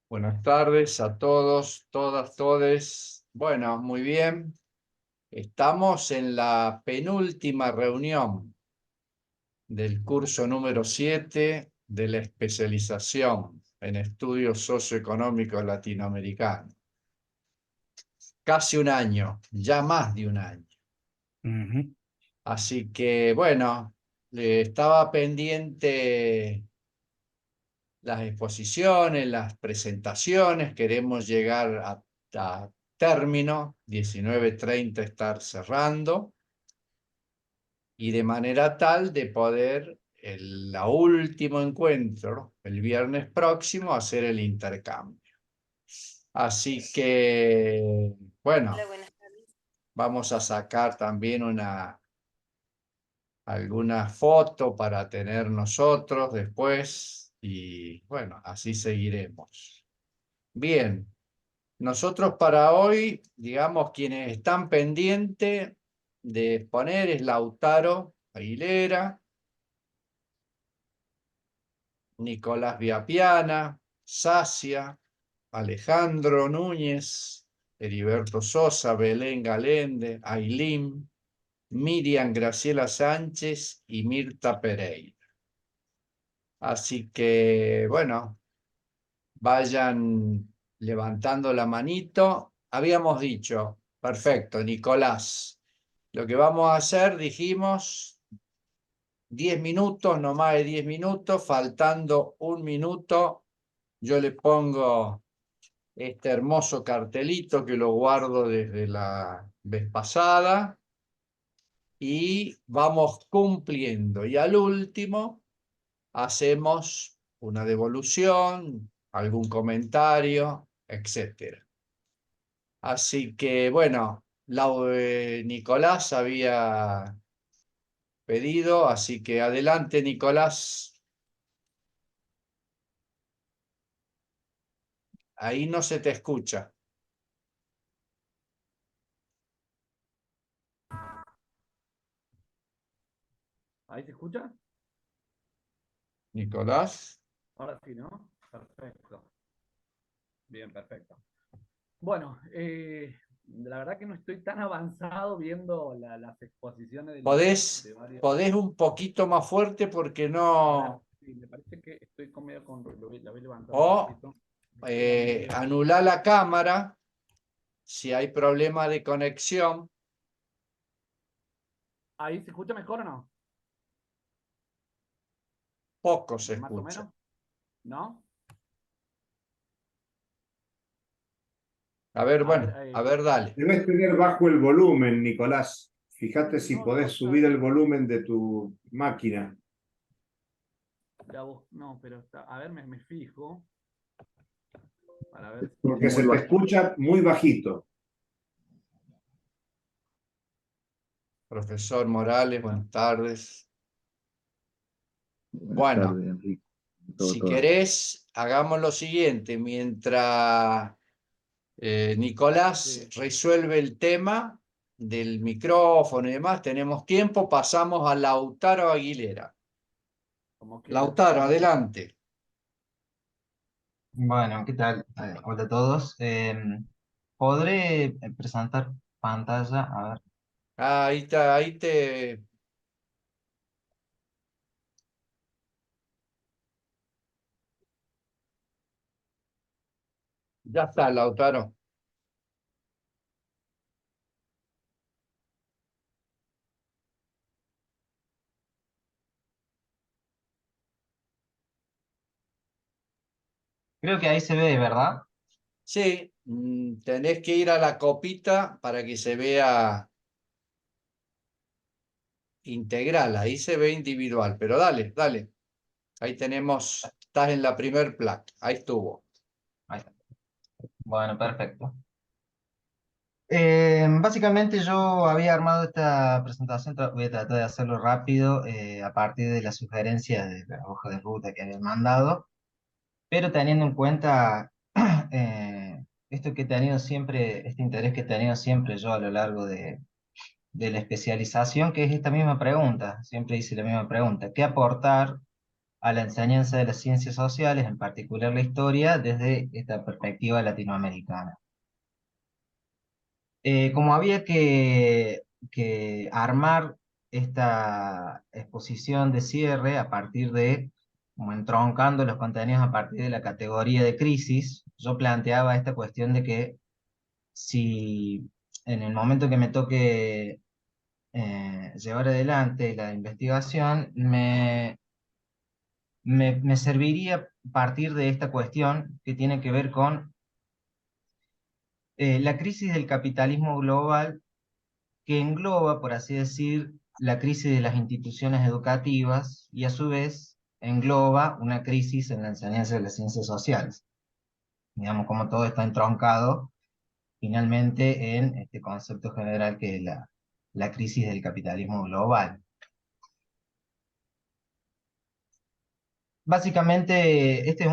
Buenas tardes a todos, todas, todes. Bueno, muy bien. Estamos en la penúltima reunión del curso número 7 de la especialización en estudios socioeconómicos latinoamericanos. Casi un año, ya más de un año. Ujú. Así que, bueno, estaba pendiente las exposiciones, las presentaciones, queremos llegar a término, 19:30 estar cerrando, y de manera tal de poder el último encuentro, el viernes próximo, hacer el intercambio. Así que, bueno, Hola, buenas tardes. vamos a sacar también alguna foto para tener nosotros después y bueno, así seguiremos. Bien. Nosotros para hoy, digamos, quienes están pendientes de exponer es Lautaro Aguilera, Nicolás Viapiana, Sacia, Alejandro Núñez, Heriberto Sosa, Belén Galende, Ailín, Miriam Graciela Sánchez y Mirta Pereira. Así que, bueno, vayan levantando la manito. Habíamos dicho, perfecto, Nicolás. Lo que vamos a hacer, dijimos, 10 minutos, no más de 10 minutos, faltando un minuto, yo le pongo este hermoso cartelito que lo guardo desde la vez pasada y vamos cumpliendo. Y al último hacemos una devolución, algún comentario, etcétera. Así que, bueno, Nicolás había pedido, así que adelante, Nicolás. Ahí no se te escucha. ¿Ahí se escucha? Nicolás. Ahora sí, ¿no? Perfecto. Bien, perfecto. Bueno, la verdad que no estoy tan avanzado viendo las exposiciones ¿Podés, de varios. podés un poquito más fuerte porque A ver, no... sí, me parece que estoy con medio con. La voy levantando un O poquito. Estoy a medio. anular la cámara si hay problema de conexión. ¿Ahí se escucha mejor o no? Poco se Más o escucha. menos. ¿No? A ver, A ver, bueno, a ver, dale. Debes tener bajo el volumen, Nicolás. Fíjate si no, podés no, subir ¿sabes? el volumen de tu máquina. No, pero a ver, me fijo para ver si Porque es se muy te bajito. escucha muy bajito. Profesor Morales, A ver. buenas tardes. Buenas Bueno, tardes, Enrique. si Todas. querés, hagamos lo siguiente. Mientras Nicolás Sí, resuelve el tema del micrófono y demás, tenemos tiempo, pasamos a Lautaro Aguilera. como quieras. Lautaro, adelante. Bueno, ¿qué tal? Hola a todos. ¿Podré presentar pantalla? A ver. Ahí está, ahí te... Ya está, Lautaro. Creo que ahí se ve, ¿verdad? Sí, tenés que ir a la copita para que se vea integral. Ahí se ve individual, pero dale, dale. Ahí tenemos, estás en la primer placa. Ahí estuvo. Ahí está. Bueno, perfecto. Básicamente yo había armado esta presentación, voy a tratar de hacerlo rápido a partir de las sugerencias de la hoja de ruta que habían mandado, pero teniendo en cuenta esto que he tenido siempre, este interés que he tenido siempre yo a lo largo de la especialización, que es esta misma pregunta, siempre hice la misma pregunta, ¿qué aportar a la enseñanza de las ciencias sociales, en particular la historia, desde esta perspectiva latinoamericana. Como había que armar esta exposición de cierre a partir de, como entroncando los contenidos a partir de la categoría de crisis, yo planteaba esta cuestión de que si en el momento que me toque llevar adelante la investigación, me serviría partir de esta cuestión que tiene que ver con la crisis del capitalismo global, que engloba, por así decir, la crisis de las instituciones educativas y a su vez engloba una crisis en la enseñanza de las ciencias sociales. Digamos, como todo está entroncado finalmente en este concepto general que es la crisis del capitalismo global. Básicamente, esta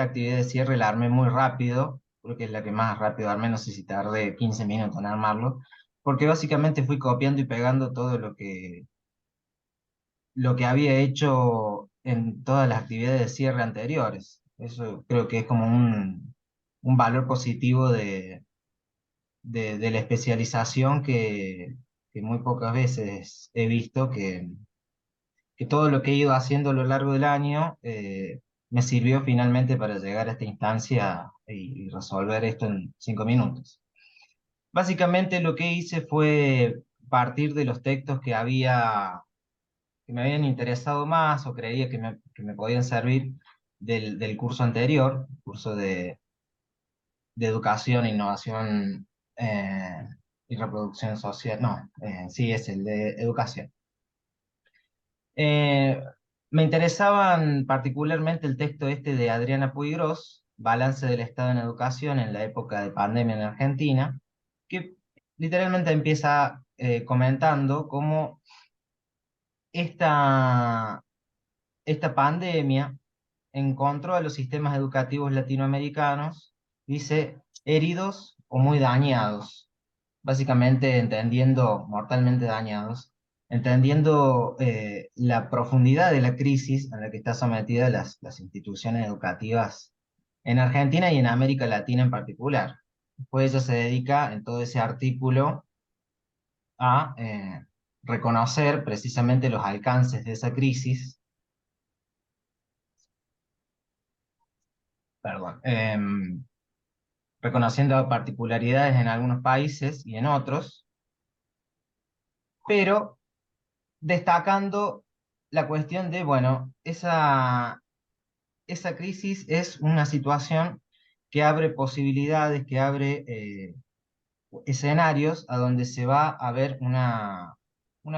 actividad de cierre la armé muy rápido, creo que es la que más rápido armé, no sé si tardé 15 minutos en armarlo, porque básicamente fui copiando y pegando todo lo que había hecho en todas las actividades de cierre anteriores. Eso creo que es como un valor positivo de la especialización que muy pocas veces he visto que todo lo que he ido haciendo a lo largo del año me sirvió finalmente para llegar a esta instancia y resolver esto en 5 minutos. Básicamente lo que hice fue partir de los textos que me habían interesado más o creía que me podían servir del curso anterior, curso de educación, innovación y reproducción social. No, sí, es el de educación. Eh, Me interesaban particularmente el texto este de Adriana Puigros, Balance del Estado en Educación en la época de pandemia en Argentina, que literalmente empieza comentando cómo esta, esta pandemia encontró a los sistemas educativos latinoamericanos, dice, heridos o muy dañados, básicamente entendiendo, mortalmente dañados, entendiendo la profundidad de la crisis en la que están sometidas las instituciones educativas en Argentina y en América Latina en particular. Después ella se dedica en todo ese artículo a reconocer precisamente los alcances de esa crisis, perdón, reconociendo particularidades en algunos países y en otros, pero destacando la cuestión de, bueno, esa crisis es una situación que abre posibilidades, que abre escenarios a donde se va a ver una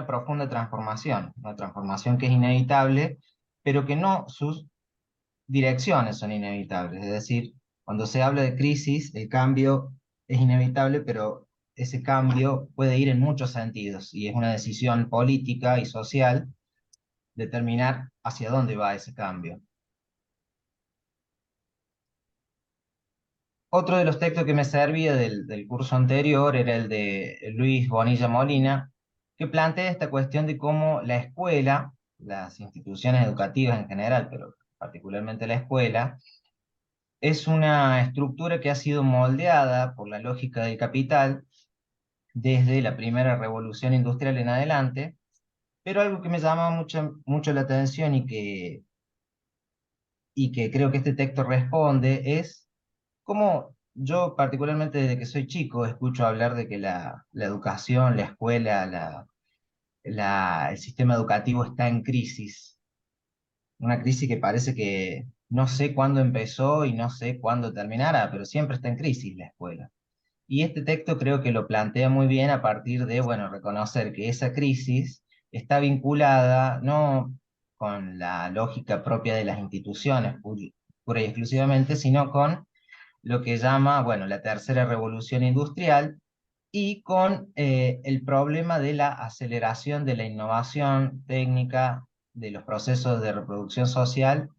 profunda transformación, una transformación que es inevitable, pero que no sus direcciones son inevitables. Es decir, cuando se habla de crisis, el cambio es inevitable, pero ese cambio puede ir en muchos sentidos y es una decisión política y social determinar hacia dónde va ese cambio. Otro de los textos que me servía del curso anterior era el de Luis Bonilla Molina, que plantea esta cuestión de cómo la escuela, las instituciones educativas en general, pero particularmente la escuela, es una estructura que ha sido moldeada por la lógica del capital desde la primera revolución industrial en adelante, pero algo que me llama mucho la atención y que creo que este texto responde es cómo yo, particularmente desde que soy chico, escucho hablar de que la educación, la escuela, el sistema educativo está en crisis. Una crisis que parece que no sé cuándo empezó y no sé cuándo terminará, pero siempre está en crisis la escuela. Y este texto creo que lo plantea muy bien a partir de, bueno, reconocer que esa crisis está vinculada no con la lógica propia de las instituciones pura y exclusivamente, sino con lo que llama, bueno, la tercera revolución industrial y con el problema de la aceleración de la innovación técnica, de los procesos de reproducción social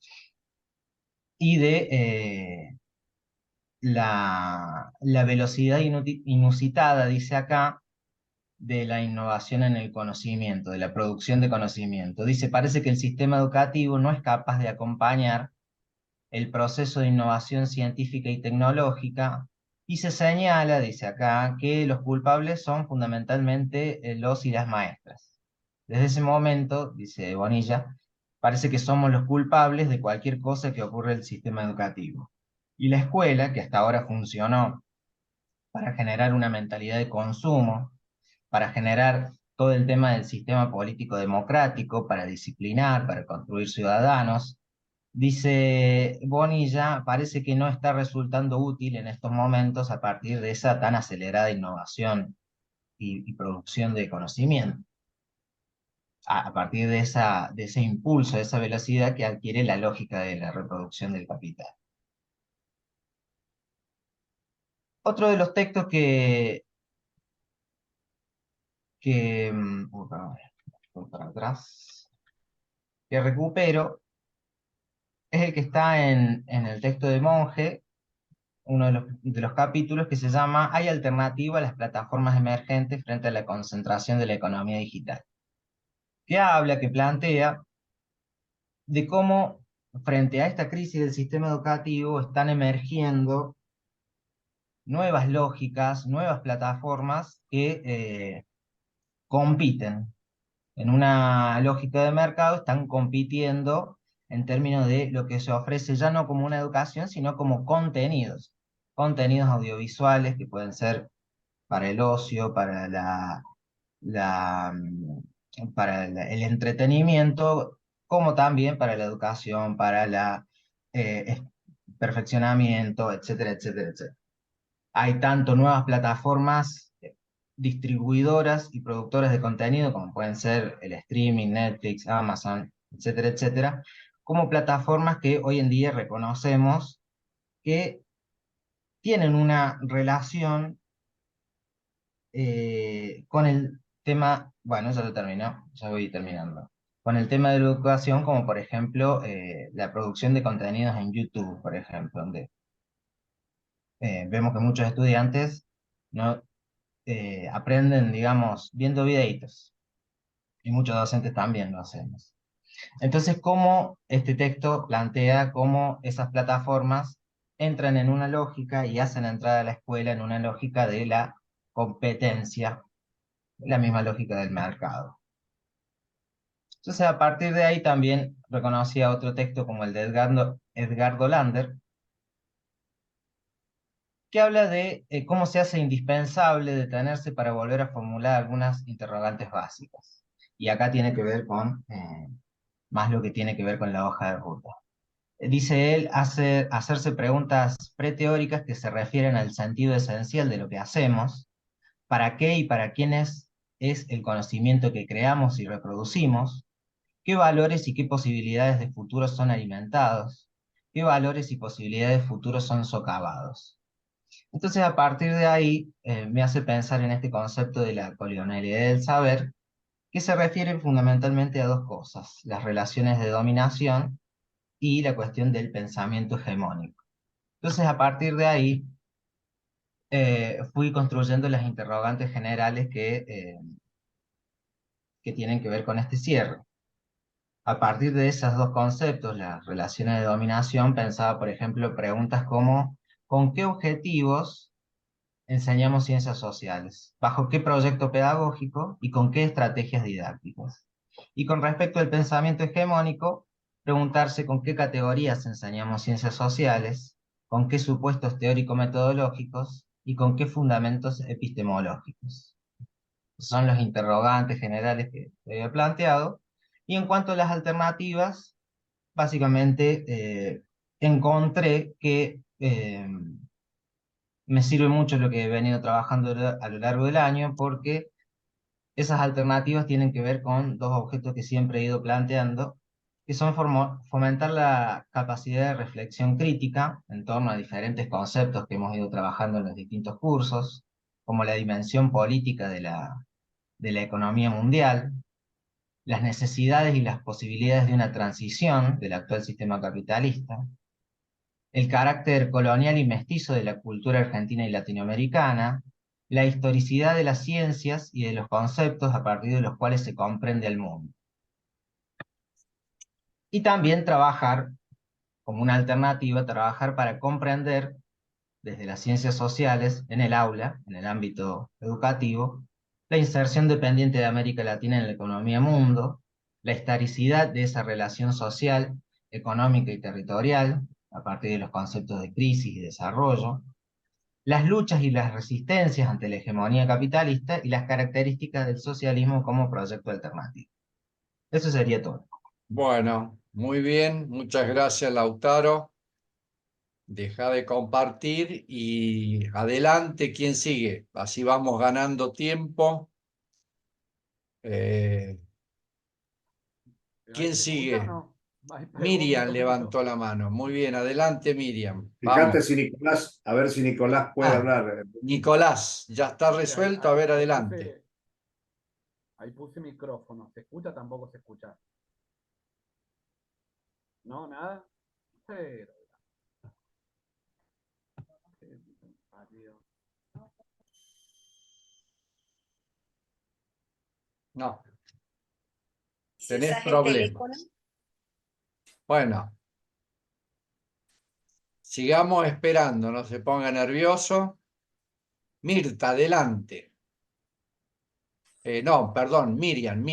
y de la velocidad inusitada, dice acá, de la innovación en el conocimiento, de la producción de conocimiento. Dice, parece que el sistema educativo no es capaz de acompañar el proceso de innovación científica y tecnológica, y se señala, dice acá, que los culpables son fundamentalmente los y las maestras. Desde ese momento, dice Bonilla, parece que somos los culpables de cualquier cosa que ocurre en el sistema educativo. Y la escuela, que hasta ahora funcionó para generar una mentalidad de consumo, para generar todo el tema del sistema político democrático, para disciplinar, para construir ciudadanos, dice Bonilla, parece que no está resultando útil en estos momentos a partir de esa tan acelerada innovación y producción de conocimiento, a partir de ese impulso, de esa velocidad que adquiere la lógica de la reproducción del capital. Otro de los textos perdón, voy para atrás, que recupero es el que está en el texto de Monge, uno de los capítulos que se llama ¿Hay alternativa a las plataformas emergentes frente a la concentración de la economía digital? Que habla, que plantea de cómo frente a esta crisis del sistema educativo están emergiendo nuevas lógicas, nuevas plataformas que compiten. En una lógica de mercado están compitiendo en términos de lo que se ofrece ya no como una educación, sino como contenidos. Contenidos audiovisuales que pueden ser para el ocio, el entretenimiento, como también para la educación, para el perfeccionamiento, etcétera, etcétera, etcétera. Hay tanto nuevas plataformas distribuidoras y productoras de contenido, como pueden ser el streaming, Netflix, Amazon, etcétera, etcétera, como plataformas que hoy en día reconocemos que tienen una relación con el tema, bueno, ya lo terminó, ya voy terminando, con el tema de la educación, como por ejemplo la producción de contenidos en YouTube, por ejemplo, donde vemos que muchos estudiantes no aprenden, digamos, viendo videitos, y muchos docentes también lo hacemos. Entonces, cómo este texto plantea cómo esas plataformas entran en una lógica y hacen entrar a la escuela en una lógica de la competencia, la misma lógica del mercado. Entonces, a partir de ahí también reconocía otro texto como el de Edgardo Lander, que habla de cómo se hace indispensable detenerse para volver a formular algunas interrogantes básicas. Y acá tiene que ver con más lo que tiene que ver con la hoja de ruta. Dice él, hacerse preguntas preteóricas que se refieren al sentido esencial de lo que hacemos, para qué y para quiénes es el conocimiento que creamos y reproducimos, qué valores y qué posibilidades de futuro son alimentados, qué valores y posibilidades de futuro son socavados. Entonces, a partir de ahí, me hace pensar en este concepto de la colonialidad del saber, que se refiere fundamentalmente a dos cosas: las relaciones de dominación y la cuestión del pensamiento hegemónico. Entonces, a partir de ahí, fui construyendo las interrogantes generales que tienen que ver con este cierre. A partir de esos dos conceptos, las relaciones de dominación, pensaba, por ejemplo, preguntas como ¿con qué objetivos enseñamos ciencias sociales? ¿Bajo qué proyecto pedagógico y con qué estrategias didácticas? Y con respecto al pensamiento hegemónico, preguntarse con qué categorías enseñamos ciencias sociales, con qué supuestos teórico-metodológicos y con qué fundamentos epistemológicos. Son los interrogantes generales que había planteado. Y en cuanto a las alternativas, básicamente encontré que me sirve mucho lo que he venido trabajando a lo largo del año, porque esas alternativas tienen que ver con dos objetos que siempre he ido planteando, que son fomentar la capacidad de reflexión crítica en torno a diferentes conceptos que hemos ido trabajando en los distintos cursos, como la dimensión política de la economía mundial, las necesidades y las posibilidades de una transición del actual sistema capitalista, el carácter colonial y mestizo de la cultura argentina y latinoamericana, la historicidad de las ciencias y de los conceptos a partir de los cuales se comprende el mundo. Y también trabajar, como una alternativa, trabajar para comprender desde las ciencias sociales, en el aula, en el ámbito educativo, la inserción dependiente de América Latina en la economía mundo, la historicidad de esa relación social, económica y territorial, a partir de los conceptos de crisis y desarrollo, las luchas y las resistencias ante la hegemonía capitalista y las características del socialismo como proyecto alternativo. Eso sería todo. Bueno, muy bien. Muchas gracias, Lautaro. Deja de compartir y adelante. ¿Quién sigue? Así vamos ganando tiempo. Eh, ¿Ahí ¿Quién se escucha o sigue? no? Ay, perdón, me Miriam comento. levantó la mano. Muy bien, adelante, Miriam. Fíjate Vamos. si Nicolás, a ver si Nicolás puede Ah, hablar. Nicolás, ya está Sí, resuelto. A ver, adelante. ahí puse micrófono. ¿Se escucha? Tampoco se escucha. ¿No? ¿Nada? Cero. Adiós. No, Si tenés usas el problemas. teléfono, Bueno, sigamos esperando, no se ponga nervioso. Mirta, adelante. No, perdón, Miriam.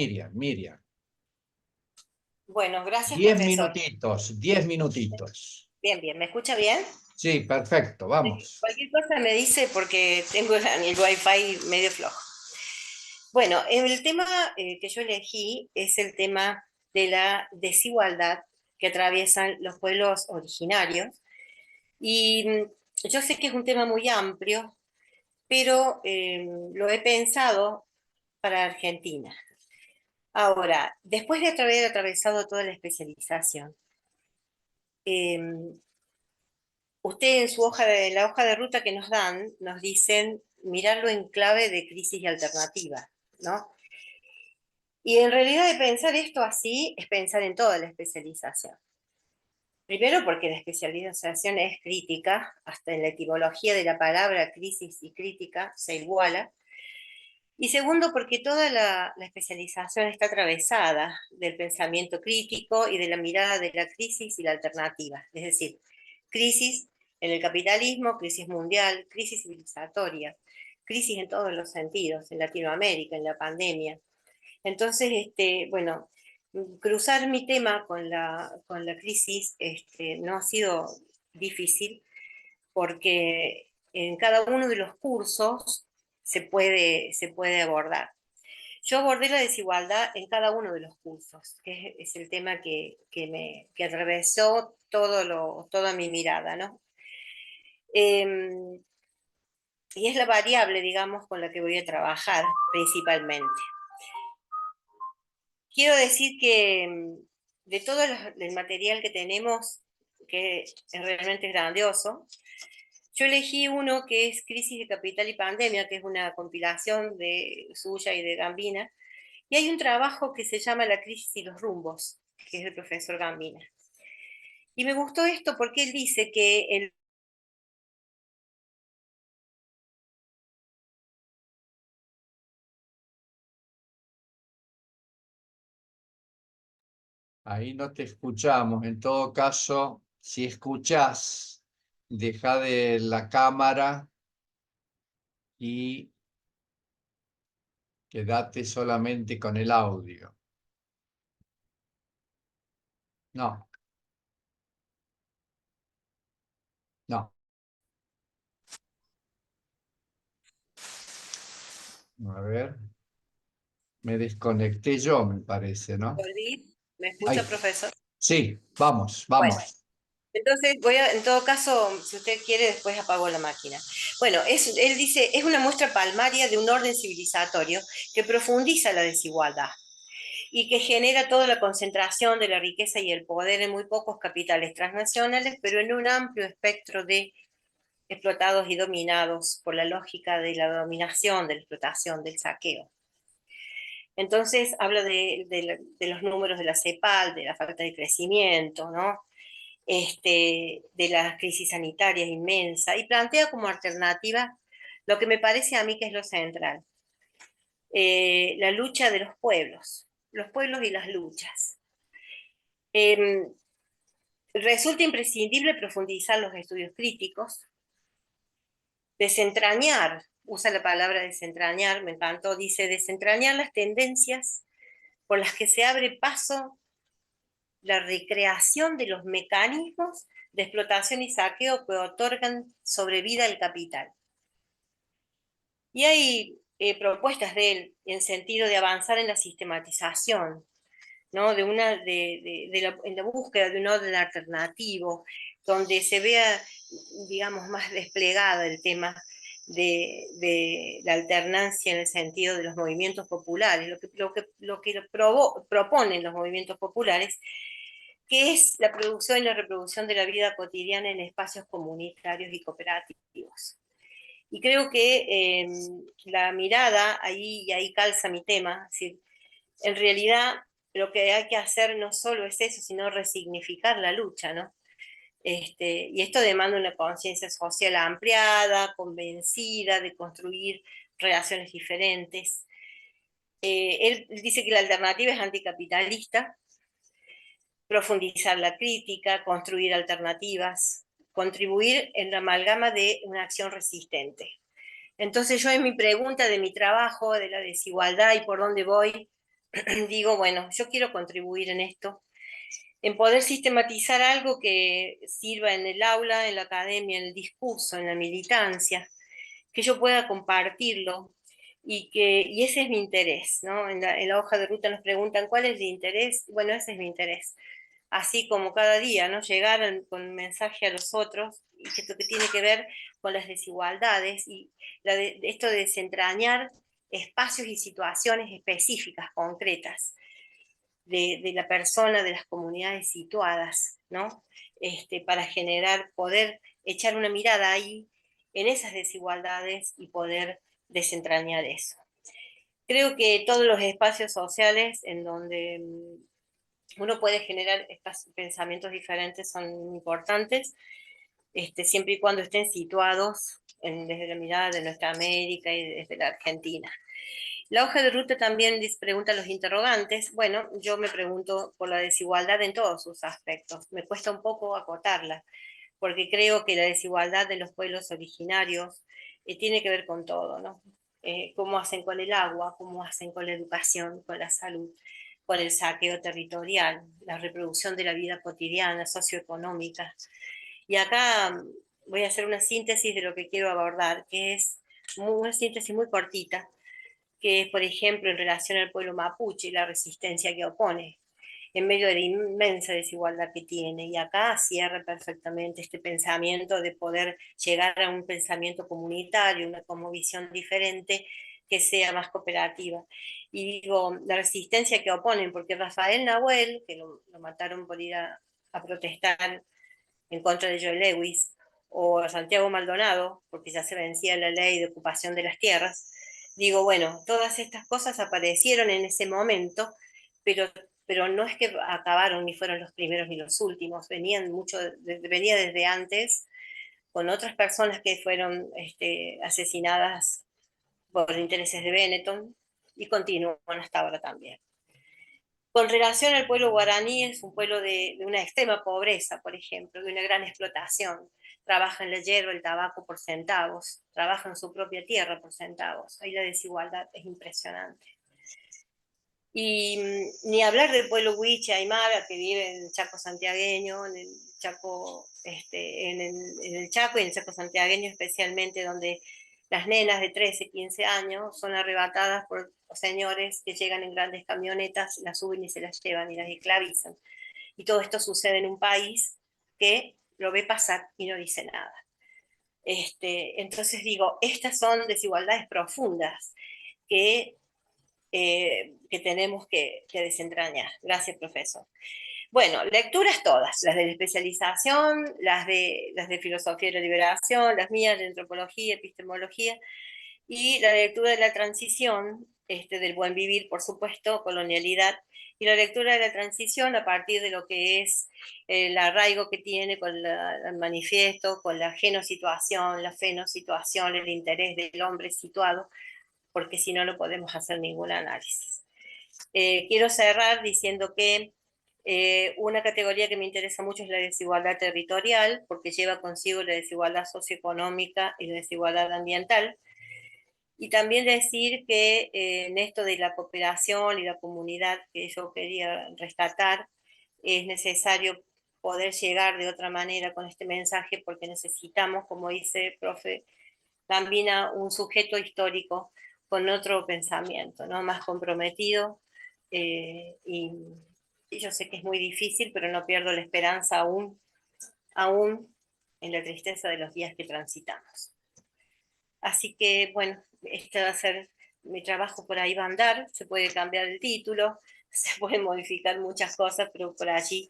bueno, gracias, 10 profesor. minutitos, 10 minutitos. Bien, bien, ¿me escucha bien? Sí, perfecto, vamos. Cualquier cosa me dice porque tengo el wifi medio flojo. Bueno, el tema que yo elegí es el tema de la desigualdad que atraviesan los pueblos originarios. Y yo sé que es un tema muy amplio, pero lo he pensado para Argentina. Ahora, después de haber atravesado toda la especialización, eh, usted en su la hoja de ruta que nos dan, nos dicen mirarlo en clave de crisis y alternativa, ¿no? Y en realidad de pensar esto así es pensar en toda la especialización. Primero porque la especialización es crítica, hasta en la etimología de la palabra crisis y crítica se iguala. Y segundo porque toda la especialización está atravesada del pensamiento crítico y de la mirada de la crisis y la alternativa. Es decir, crisis en el capitalismo, crisis mundial, crisis civilizatoria, crisis en todos los sentidos, en Latinoamérica, en la pandemia. Entonces, bueno, cruzar mi tema con la crisis no ha sido difícil porque en cada uno de los cursos se puede abordar. Yo abordé la desigualdad en cada uno de los cursos, que es el tema que atravesó toda mi mirada, ¿no? Y es la variable, digamos, con la que voy a trabajar principalmente. Quiero decir que de todo el material que tenemos, que es realmente grandioso, yo elegí uno que es Crisis de Capital y Pandemia, que es una compilación de suya y de Gambina, y hay un trabajo que se llama La crisis y los rumbos, que es del profesor Gambina. Y me gustó esto porque él dice que el Ahí no te escuchamos. En todo caso, si escuchás, deja de la cámara y quédate solamente con el audio. No, no. A ver, me desconecté yo, me parece, ¿no? volví, ¿me Ahí. escucha, profesor? Sí, vamos. Bueno, entonces en todo caso, si usted quiere, después apago la máquina. Bueno, él dice, es una muestra palmaria de un orden civilizatorio que profundiza la desigualdad y que genera toda la concentración de la riqueza y el poder en muy pocos capitales transnacionales, pero en un amplio espectro de explotados y dominados por la lógica de la dominación, de la explotación, del saqueo. Entonces habla de los números de la CEPAL, de la falta de crecimiento, ¿no? De la crisis sanitaria inmensa, y plantea como alternativa lo que me parece a mí que es lo central. La lucha de los pueblos y las luchas. Resulta imprescindible profundizar los estudios críticos, desentrañar, usa la palabra desentrañar, me encantó, dice desentrañar las tendencias por las que se abre paso la recreación de los mecanismos de explotación y saqueo que otorgan sobrevida al capital. Y hay propuestas de él en sentido de avanzar en la sistematización, ¿no? En la búsqueda de un orden alternativo, donde se vea, digamos, más desplegada el tema de la alternancia en el sentido de los movimientos populares, lo que proponen los movimientos populares, que es la producción y la reproducción de la vida cotidiana en espacios comunitarios y cooperativos. Y creo que la mirada, y ahí calza mi tema, es decir, en realidad lo que hay que hacer no solo es eso, sino resignificar la lucha, ¿no? Y esto demanda una conciencia social ampliada, convencida de construir relaciones diferentes. Él dice que la alternativa es anticapitalista, profundizar la crítica, construir alternativas, contribuir en la amalgama de una acción resistente. Entonces yo en mi pregunta de mi trabajo, de la desigualdad y por dónde voy, digo, bueno, yo quiero contribuir en esto, en poder sistematizar algo que sirva en el aula, en la academia, en el discurso, en la militancia, que yo pueda compartirlo, y ese es mi interés, ¿no? En la hoja de ruta nos preguntan cuál es el interés, bueno, ese es mi interés. Así como cada día, ¿no? Llegar con un mensaje a los otros, y esto que tiene que ver con las desigualdades, y esto de desentrañar espacios y situaciones específicas, concretas, de la persona, de las comunidades situadas, ¿no? Para generar, poder echar una mirada ahí, en esas desigualdades, y poder desentrañar eso. Creo que todos los espacios sociales en donde uno puede generar estos pensamientos diferentes son importantes, siempre y cuando estén situados desde la mirada de nuestra América y desde la Argentina. La hoja de ruta también pregunta a los interrogantes. Bueno, yo me pregunto por la desigualdad en todos sus aspectos. Me cuesta un poco acotarla, porque creo que la desigualdad de los pueblos originarios tiene que ver con todo, ¿no? Cómo hacen con el agua, cómo hacen con la educación, con la salud, con el saqueo territorial, la reproducción de la vida cotidiana, socioeconómica. Y acá voy a hacer una síntesis de lo que quiero abordar, que es una síntesis muy cortita, que es, por ejemplo, en relación al pueblo mapuche y la resistencia que opone, en medio de la inmensa desigualdad que tiene. Y acá cierra perfectamente este pensamiento de poder llegar a un pensamiento comunitario, una cosmovisión diferente que sea más cooperativa. Y digo, la resistencia que oponen, porque Rafael Nahuel, que lo mataron por ir a protestar en contra de Joe Lewis, o a Santiago Maldonado, porque ya se vencía la ley de ocupación de las tierras, digo, bueno, todas estas cosas aparecieron en ese momento, pero no es que acabaron ni fueron los primeros ni los últimos, venía desde antes, con otras personas que fueron asesinadas por intereses de Benetton, y continúan hasta ahora también. Con relación al pueblo guaraní, es un pueblo de una extrema pobreza, por ejemplo, de una gran explotación. Trabaja en la hierba, el tabaco por centavos, trabaja en su propia tierra por centavos. Ahí la desigualdad es impresionante. Y ni hablar del pueblo huiche aymara, que vive en el Chaco santiagueño, en el Chaco, en el Chaco y en el Chaco santiagueño especialmente, donde las nenas de 13, 15 años son arrebatadas por señores que llegan en grandes camionetas, las suben y se las llevan y las esclavizan. Y todo esto sucede en un país que lo ve pasar y no dice nada. Entonces digo, estas son desigualdades profundas que tenemos que desentrañar. Gracias, profesor. Bueno, lecturas todas, las de la especialización, las de filosofía de la liberación, las mías de antropología, epistemología, y la lectura de la transición, del buen vivir, por supuesto, colonialidad y la lectura de la transición a partir de lo que es el arraigo que tiene con el manifiesto, con la genosituación, la fenosituación, el interés del hombre situado, porque si no, no podemos hacer ningún análisis. Quiero cerrar diciendo que una categoría que me interesa mucho es la desigualdad territorial, porque lleva consigo la desigualdad socioeconómica y la desigualdad ambiental. Y también decir que en esto de la cooperación y la comunidad que yo quería rescatar, es necesario poder llegar de otra manera con este mensaje, porque necesitamos, como dice el profe Gambina, un sujeto histórico con otro pensamiento, ¿no? Más comprometido. Y yo sé que es muy difícil, pero no pierdo la esperanza aún en la tristeza de los días que transitamos. Así que, bueno, este va a ser mi trabajo, por ahí va a andar, se puede cambiar el título, se pueden modificar muchas cosas, pero por allí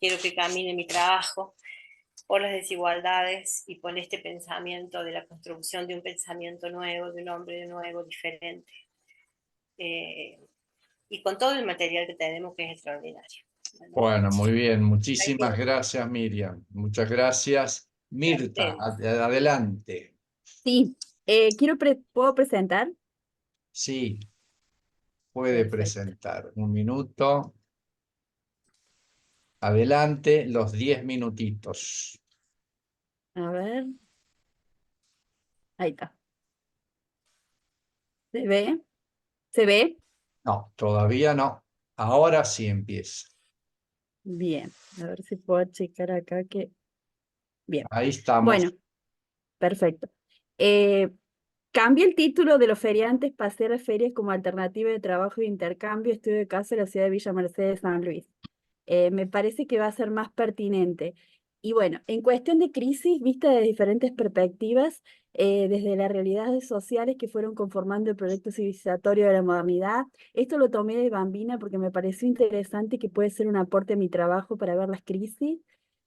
quiero que camine mi trabajo, por las desigualdades y por este pensamiento de la construcción de un pensamiento nuevo, de un hombre nuevo, diferente, y con todo el material que tenemos, que es extraordinario. Bueno, muy bien. Muchísimas gracias, Miriam. Muchas gracias. Mirta, adelante. Sí, ¿puedo presentar? Sí, puede Perfecto. presentar. Un minuto. Adelante, los 10 minutitos. A ver, ahí está. ¿Se ve? ¿Se ve? No, todavía no. Ahora sí empieza. Bien, a ver si puedo checar acá que... Bien, Ahí estamos. bueno, perfecto. Eh, Cambia el título de los feriantes, pasé a las ferias como alternativa de trabajo e intercambio, estudio de caso en la ciudad de Villa Mercedes, San Luis. Me parece que va a ser más pertinente. Y bueno, en cuestión de crisis, vista de diferentes perspectivas, desde las realidades sociales que fueron conformando el proyecto civilizatorio de la modernidad, esto lo tomé de Bambina porque me pareció interesante que puede ser un aporte a mi trabajo para ver las crisis.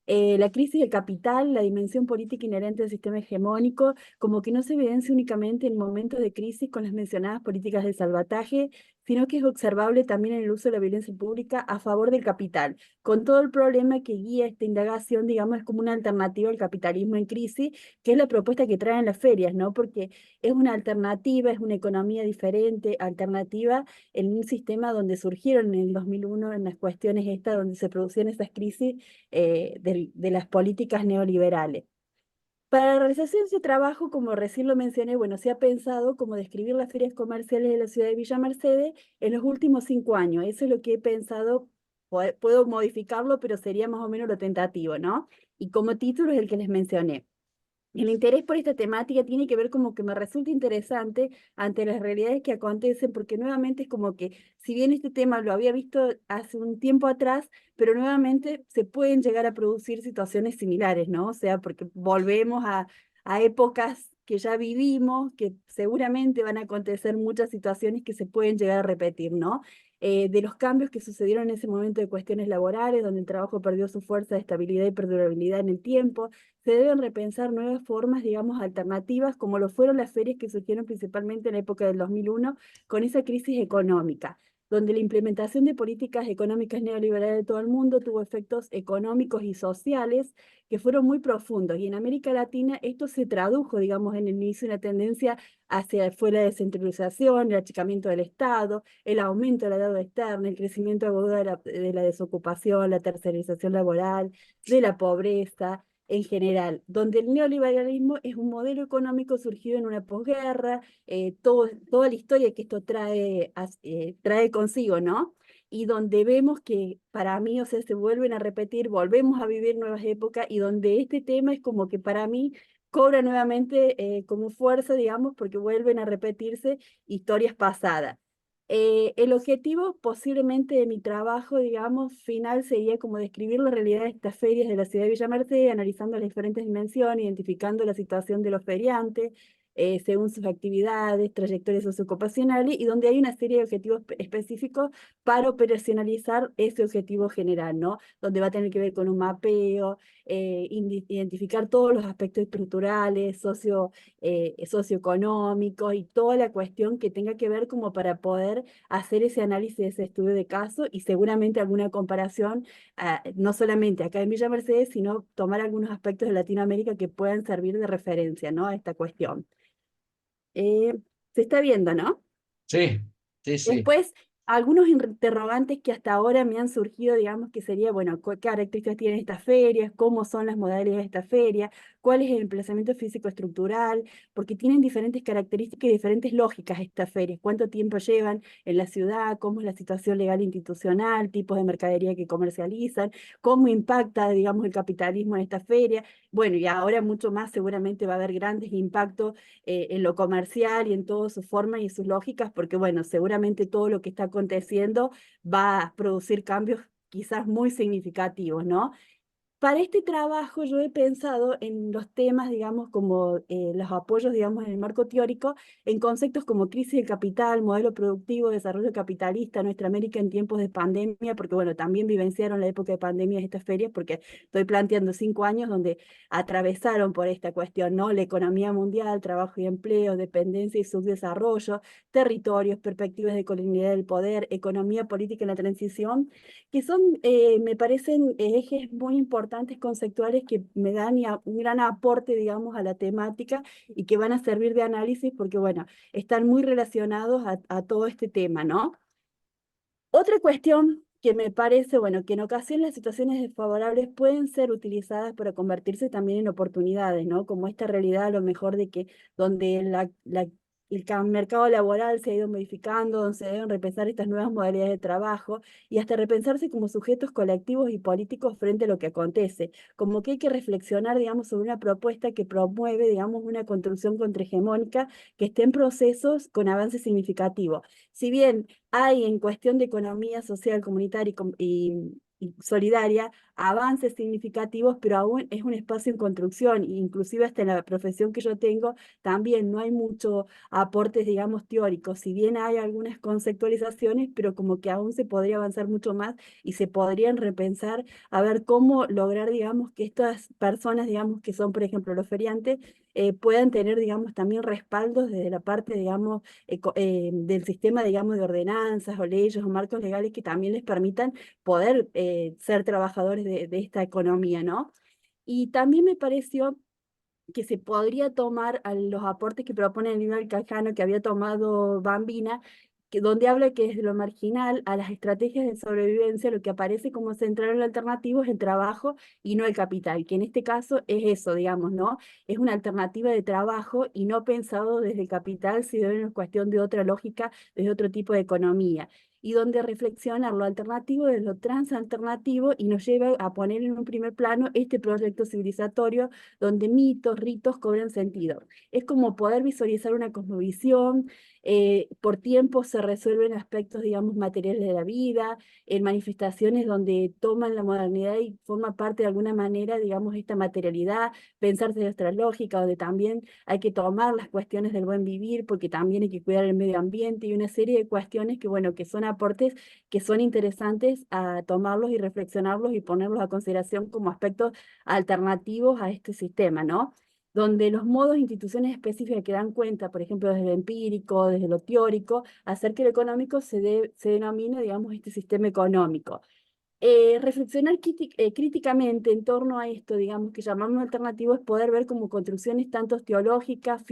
La crisis del capital, la dimensión política inherente al sistema hegemónico, como que no se evidencia únicamente en momentos de crisis con las mencionadas políticas de salvataje, sino que es observable también en el uso de la violencia pública a favor del capital, con todo el problema que guía esta indagación, digamos, es como una alternativa al capitalismo en crisis, que es la propuesta que traen las ferias, ¿no? Porque es una alternativa, es una economía diferente, alternativa en un sistema donde surgieron en el 2001 en las cuestiones estas, donde se producían esas crisis de las políticas neoliberales. Para la realización de ese trabajo, como recién lo mencioné, bueno, se ha pensado como describir las ferias comerciales de la ciudad de Villa Mercedes en los últimos 5 años. Eso es lo que he pensado, puedo modificarlo, pero sería más o menos lo tentativo, ¿no? Y como título es el que les mencioné. El interés por esta temática tiene que ver como que me resulta interesante ante las realidades que acontecen, porque nuevamente es como que, si bien este tema lo había visto hace un tiempo atrás, pero nuevamente se pueden llegar a producir situaciones similares, ¿no? O sea, porque volvemos a épocas que ya vivimos, que seguramente van a acontecer muchas situaciones que se pueden llegar a repetir, ¿no? De los cambios que sucedieron en ese momento de cuestiones laborales, donde el trabajo perdió su fuerza de estabilidad y perdurabilidad en el tiempo, se deben repensar nuevas formas, digamos, alternativas, como lo fueron las ferias que surgieron principalmente en la época del 2001, con esa crisis económica, donde la implementación de políticas económicas neoliberales de todo el mundo tuvo efectos económicos y sociales que fueron muy profundos. Y en América Latina esto se tradujo, digamos, en el inicio de una tendencia hacia la descentralización, el achicamiento del Estado, el aumento de la deuda externa, el crecimiento agudo de la desocupación, la tercerización laboral, de la pobreza en general, donde el neoliberalismo es un modelo económico surgido en una posguerra, toda la historia que esto trae consigo, ¿no? Y donde vemos que para mí, o sea, se vuelven a repetir, volvemos a vivir nuevas épocas y donde este tema es como que para mí cobra nuevamente como fuerza, digamos, porque vuelven a repetirse historias pasadas. El objetivo posiblemente de mi trabajo, digamos, final sería como describir la realidad de estas ferias de la ciudad de Villa Mercedes, analizando las diferentes dimensiones, identificando la situación de los feriantes, según sus actividades, trayectorias socioocupacionales, y donde hay una serie de objetivos específicos para operacionalizar ese objetivo general, ¿no? Donde va a tener que ver con un mapeo, identificar todos los aspectos estructurales, socioeconómicos y toda la cuestión que tenga que ver como para poder hacer ese análisis, ese estudio de caso y seguramente alguna comparación, no solamente acá en Villa Mercedes, sino tomar algunos aspectos de Latinoamérica que puedan servir de referencia, ¿no? A esta cuestión. Se está viendo, ¿no? Sí, sí, sí. Después, algunos interrogantes que hasta ahora me han surgido, digamos, que sería, bueno, qué características tienen estas ferias, cómo son las modalidades de esta feria, cuál es el emplazamiento físico-estructural, porque tienen diferentes características y diferentes lógicas estas ferias, cuánto tiempo llevan en la ciudad, cómo es la situación legal e institucional, tipos de mercadería que comercializan, cómo impacta, digamos, el capitalismo en esta feria. Bueno, y ahora mucho más seguramente va a haber grandes impactos en lo comercial y en todas sus formas y sus lógicas, porque bueno, seguramente todo lo que está aconteciendo va a producir cambios quizás muy significativos, ¿no? Para este trabajo yo he pensado en los temas, digamos, como los apoyos, digamos, en el marco teórico, en conceptos como crisis del capital, modelo productivo, desarrollo capitalista, nuestra América en tiempos de pandemia, porque bueno, también vivenciaron la época de pandemia estas ferias, porque estoy planteando 5 años donde atravesaron por esta cuestión, ¿no? La economía mundial, trabajo y empleo, dependencia y subdesarrollo, territorios, perspectivas de colonialidad del poder, economía política en la transición, que son, me parecen ejes muy importantes conceptuales que me dan un gran aporte, digamos, a la temática y que van a servir de análisis porque, bueno, están muy relacionados a todo este tema, ¿no? Otra cuestión que me parece, bueno, que en ocasiones las situaciones desfavorables pueden ser utilizadas para convertirse también en oportunidades, ¿no? Como esta realidad a lo mejor de que donde el mercado laboral se ha ido modificando, donde se deben repensar estas nuevas modalidades de trabajo y hasta repensarse como sujetos colectivos y políticos frente a lo que acontece. Como que hay que reflexionar, digamos, sobre una propuesta que promueve, digamos, una construcción contrahegemónica que esté en procesos con avances significativos. Si bien hay en cuestión de economía social, comunitaria y solidaria avances significativos, pero aún es un espacio en construcción, inclusive hasta en la profesión que yo tengo, también no hay mucho aportes, digamos, teóricos, si bien hay algunas conceptualizaciones, pero como que aún se podría avanzar mucho más y se podrían repensar a ver cómo lograr, digamos, que estas personas, digamos, que son, por ejemplo, los feriantes, puedan tener, digamos, también respaldos desde la parte, digamos, del sistema, digamos, de ordenanzas o leyes o marcos legales que también les permitan poder ser trabajadores de esta economía, ¿no? Y también me pareció que se podría tomar a los aportes que propone el libro del Cajano que había tomado Bambina, donde habla que desde lo marginal a las estrategias de sobrevivencia lo que aparece como central en lo alternativo es el trabajo y no el capital, que en este caso es eso, digamos, ¿no? Es una alternativa de trabajo y no pensado desde el capital, sino en cuestión de otra lógica, desde otro tipo de economía y donde reflexionar lo alternativo de lo transalternativo y nos lleva a poner en un primer plano este proyecto civilizatorio donde mitos, ritos cobran sentido. Es como poder visualizar una cosmovisión, por tiempo se resuelven aspectos, digamos, materiales de la vida, en manifestaciones donde toman la modernidad y forma parte de alguna manera, digamos, esta materialidad, pensar desde nuestra lógica, donde también hay que tomar las cuestiones del buen vivir, porque también hay que cuidar el medio ambiente y una serie de cuestiones que, bueno, que son aportes que son interesantes a tomarlos y reflexionarlos y ponerlos a consideración como aspectos alternativos a este sistema, ¿no? Donde los modos e instituciones específicas que dan cuenta, por ejemplo, desde lo empírico, desde lo teórico, hacer que lo económico se denomine, digamos, este sistema económico. Reflexionar críticamente en torno a esto, digamos, que llamamos alternativo, es poder ver como construcciones tanto teológicas,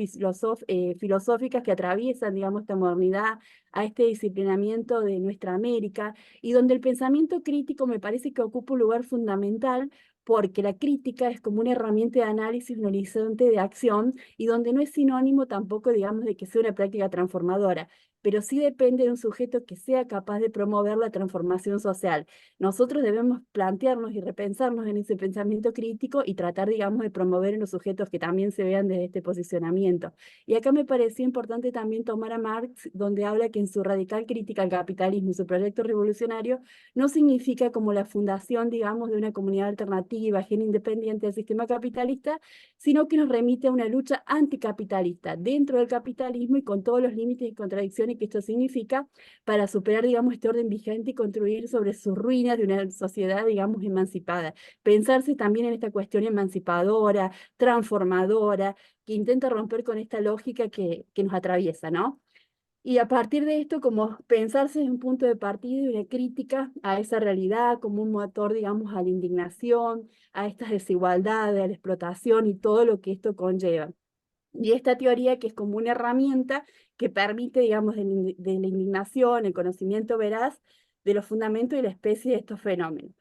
filosóficas que atraviesan, digamos, esta modernidad, a este disciplinamiento de nuestra América, y donde el pensamiento crítico me parece que ocupa un lugar fundamental, porque la crítica es como una herramienta de análisis, un horizonte de acción, y donde no es sinónimo tampoco, digamos, de que sea una práctica transformadora. pero sí depende de un sujeto que sea capaz de promover la transformación social. Nosotros debemos plantearnos y repensarnos en ese pensamiento crítico y tratar, digamos, de promover en los sujetos que también se vean desde este posicionamiento. Y acá me pareció importante también tomar a Marx, donde habla que en su radical crítica al capitalismo y su proyecto revolucionario no significa como la fundación, digamos, de una comunidad alternativa, ajena independiente del sistema capitalista, sino que nos remite a una lucha anticapitalista dentro del capitalismo y con todos los límites y contradicciones que esto significa para superar, digamos, este orden vigente y construir sobre sus ruinas de una sociedad, digamos, emancipada. Pensarse también en esta cuestión emancipadora, transformadora, que intenta romper con esta lógica que nos atraviesa, ¿no? Y a partir de esto, como pensarse desde un punto de partida y una crítica a esa realidad, como un motor, digamos, a la indignación, a estas desigualdades, a la explotación y todo lo que esto conlleva. Y esta teoría que es como una herramienta que permite, digamos, de la indignación, el conocimiento veraz de los fundamentos y la especie de estos fenómenos.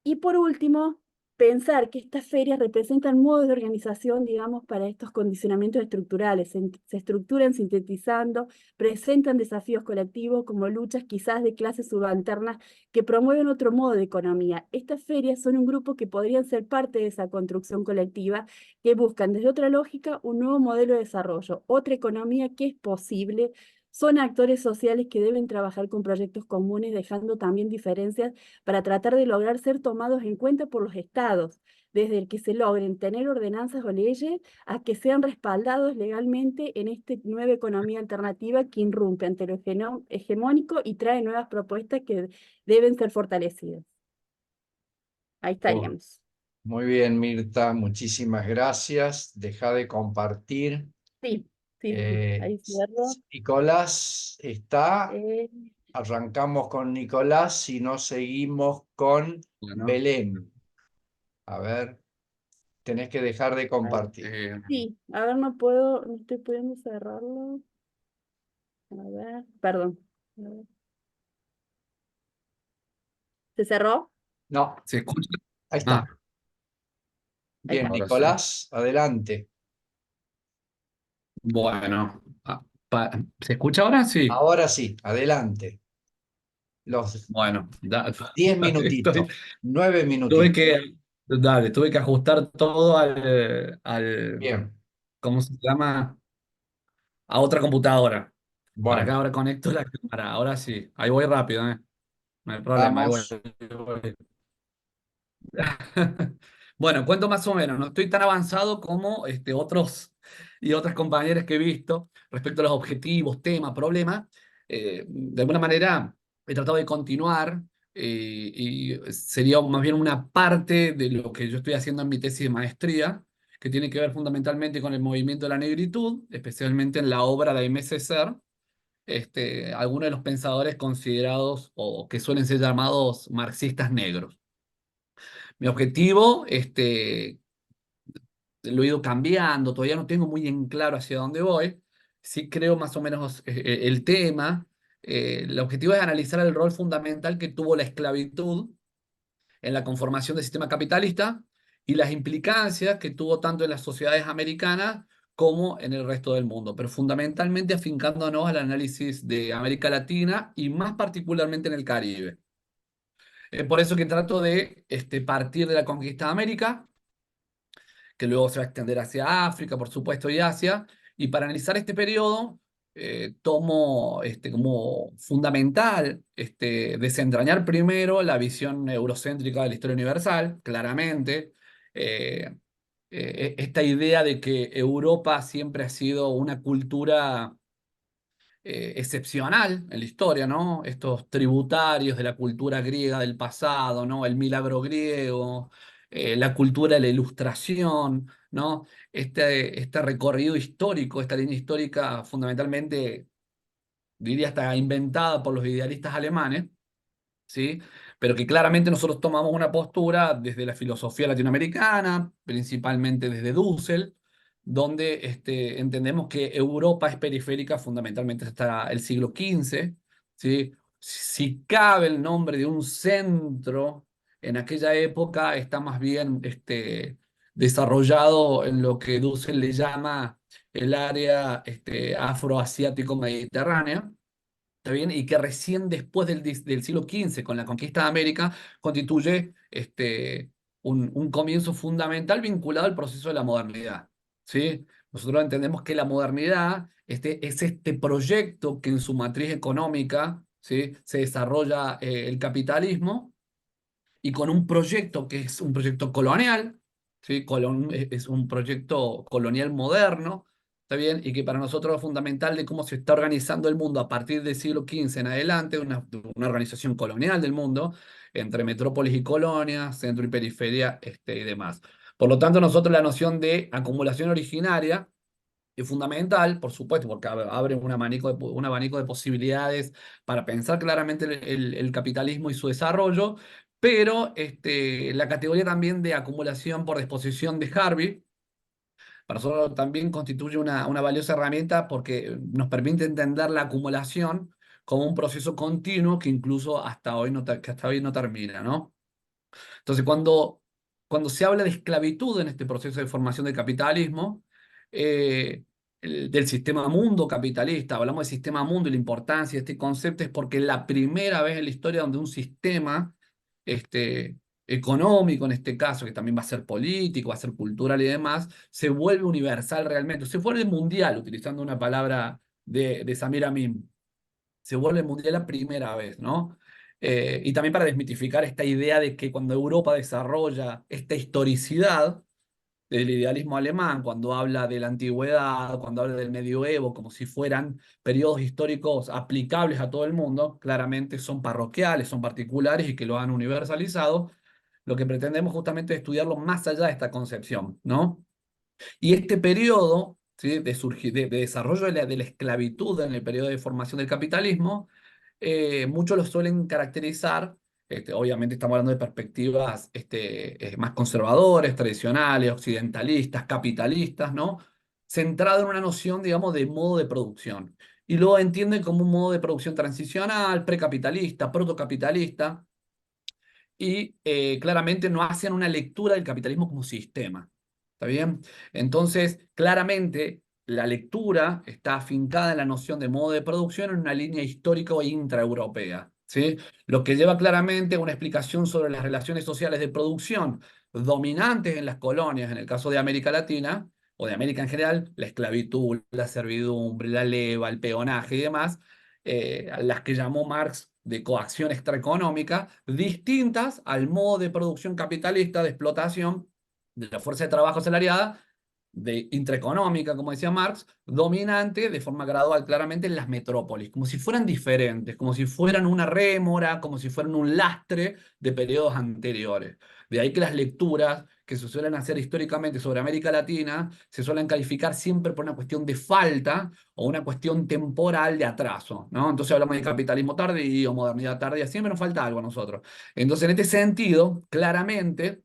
Y por último, pensar que estas ferias representan modos de organización, digamos, para estos condicionamientos estructurales. Se estructuran sintetizando, presentan desafíos colectivos como luchas quizás de clases subalternas que promueven otro modo de economía. Estas ferias son un grupo que podrían ser parte de esa construcción colectiva que buscan desde otra lógica un nuevo modelo de desarrollo, otra economía que es posible. Son actores sociales que deben trabajar con proyectos comunes, dejando también diferencias para tratar de lograr ser tomados en cuenta por los estados, desde el que se logren tener ordenanzas o leyes a que sean respaldados legalmente en esta nueva economía alternativa que irrumpe ante lo hegemónico y trae nuevas propuestas que deben ser fortalecidas. Ahí Oh, estaríamos. muy bien, Mirta, muchísimas gracias. Deja de compartir. Sí, sí, sí, Eh, ahí cierro. Nicolás está. Eh, Arrancamos con Nicolás y no seguimos con Bueno, Belén. A ver, tenés que dejar de compartir. sí, a ver, no puedo, no estoy pudiendo cerrarlo. A ver, perdón. A ver. ¿Se cerró? No, ¿se escucha? ahí está. Ah, Ahí Bien, está. ahora sí. Nicolás, adelante. Bueno, ¿se escucha ahora? Sí. Ahora sí, adelante. Los Bueno, 10 estoy, minutitos, 9 tuve minutitos. tuve que ajustar todo Bien, ¿cómo se llama? A otra computadora. Para acá bueno, ahora conecto la cámara. Ahora sí. Ahí voy rápido, ¿eh? No hay problema, ahí voy. vamos. Bueno, cuento más o menos, no estoy tan avanzado como otros y otras compañeras que he visto respecto a los objetivos, temas, problemas. De alguna manera he tratado de continuar y sería más bien una parte de lo que yo estoy haciendo en mi tesis de maestría, que tiene que ver fundamentalmente con el movimiento de la negritud, especialmente en la obra de Aimé Césaire, algunos de los pensadores considerados o que suelen ser llamados marxistas negros. Mi objetivo, lo he ido cambiando, todavía no tengo muy en claro hacia dónde voy. Sí creo más o menos el tema. El objetivo es analizar el rol fundamental que tuvo la esclavitud en la conformación del sistema capitalista y las implicancias que tuvo tanto en las sociedades americanas como en el resto del mundo, pero fundamentalmente afincándonos al análisis de América Latina y más particularmente en el Caribe. Por eso que trato de partir de la conquista de América, que luego se va a extender hacia África, por supuesto, y Asia. Y para analizar este periodo, tomo como fundamental desentrañar primero la visión eurocéntrica de la historia universal, claramente. Eh, Esta idea de que Europa siempre ha sido una cultura excepcional en la historia, ¿no? Estos tributarios de la cultura griega del pasado, ¿no? El milagro griego, la cultura de la ilustración, ¿no? Este recorrido histórico, esta línea histórica fundamentalmente, diría hasta inventada por los idealistas alemanes, ¿sí? Pero que claramente nosotros tomamos una postura desde la filosofía latinoamericana, principalmente desde Dussel, donde entendemos que Europa es periférica fundamentalmente hasta el siglo XV, ¿sí? Si cabe el nombre de un centro en aquella época, está más bien desarrollado en lo que Dussel le llama el área afroasiático-mediterránea, ¿está bien? Y que recién después del siglo XV, con la conquista de América, constituye un comienzo fundamental vinculado al proceso de la modernidad, ¿sí? Nosotros entendemos que la modernidad es este proyecto que en su matriz económica, ¿sí?, se desarrolla el capitalismo, y con un proyecto que es un proyecto colonial, ¿sí? Es un proyecto colonial moderno, ¿está bien? Y que para nosotros es fundamental de cómo se está organizando el mundo a partir del siglo XV en adelante, una organización colonial del mundo, entre metrópolis y colonias, centro y periferia, y demás. Por lo tanto, nosotros la noción de acumulación originaria es fundamental, por supuesto, porque abre un abanico de posibilidades para pensar claramente el capitalismo y su desarrollo, pero la categoría también de acumulación por disposición de Harvey, para nosotros también constituye una valiosa herramienta porque nos permite entender la acumulación como un proceso continuo que incluso que hasta hoy no termina, ¿no? Entonces, cuando se habla de esclavitud en este proceso de formación del capitalismo, eh, del sistema mundo capitalista, hablamos del sistema mundo y la importancia de este concepto es porque es la primera vez en la historia donde un sistema este, económico, en este caso, que también va a ser político, va a ser cultural y demás, se vuelve universal realmente, se vuelve mundial, utilizando una palabra de Samir Amin, se vuelve mundial la primera vez, ¿no? Y también para desmitificar esta idea de que cuando Europa desarrolla esta historicidad del idealismo alemán, cuando habla de la antigüedad, cuando habla del medioevo, como si fueran periodos históricos aplicables a todo el mundo, claramente son parroquiales, son particulares y que lo han universalizado. Lo que pretendemos justamente es estudiarlo más allá de esta concepción, ¿no? Y este periodo, ¿sí?, de desarrollo de la esclavitud en el periodo de formación del capitalismo, muchos lo suelen caracterizar, obviamente estamos hablando de perspectivas más conservadores, tradicionales, occidentalistas, capitalistas, ¿no? Centrado en una noción, digamos, de modo de producción. Y luego entienden como un modo de producción transicional, precapitalista, protocapitalista, y claramente no hacen una lectura del capitalismo como sistema. ¿Está bien? Entonces, claramente, la lectura está afincada en la noción de modo de producción en una línea histórica o intraeuropea, ¿sí? Lo que lleva claramente a una explicación sobre las relaciones sociales de producción dominantes en las colonias, en el caso de América Latina, o de América en general, la esclavitud, la servidumbre, la leva, el peonaje y demás, las que llamó Marx de coacción extraeconómica, distintas al modo de producción capitalista de explotación de la fuerza de trabajo asalariada, de intraeconómica, como decía Marx, dominante de forma gradual claramente en las metrópolis, como si fueran diferentes, como si fueran una rémora, como si fueran un lastre de periodos anteriores. De ahí que las lecturas que se suelen hacer históricamente sobre América Latina se suelen calificar siempre por una cuestión de falta o una cuestión temporal de atraso, ¿no? Entonces hablamos de capitalismo tardío, modernidad tardía, siempre nos falta algo a nosotros. Entonces, en este sentido, claramente,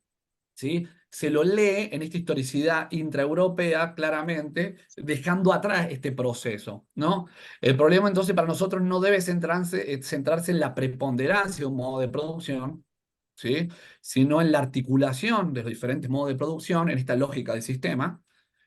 ¿sí?, se lo lee en esta historicidad intraeuropea, claramente, dejando atrás este proceso, ¿no? El problema entonces para nosotros no debe centrarse en la preponderancia de un modo de producción, ¿sí?, sino en la articulación de los diferentes modos de producción, en esta lógica del sistema,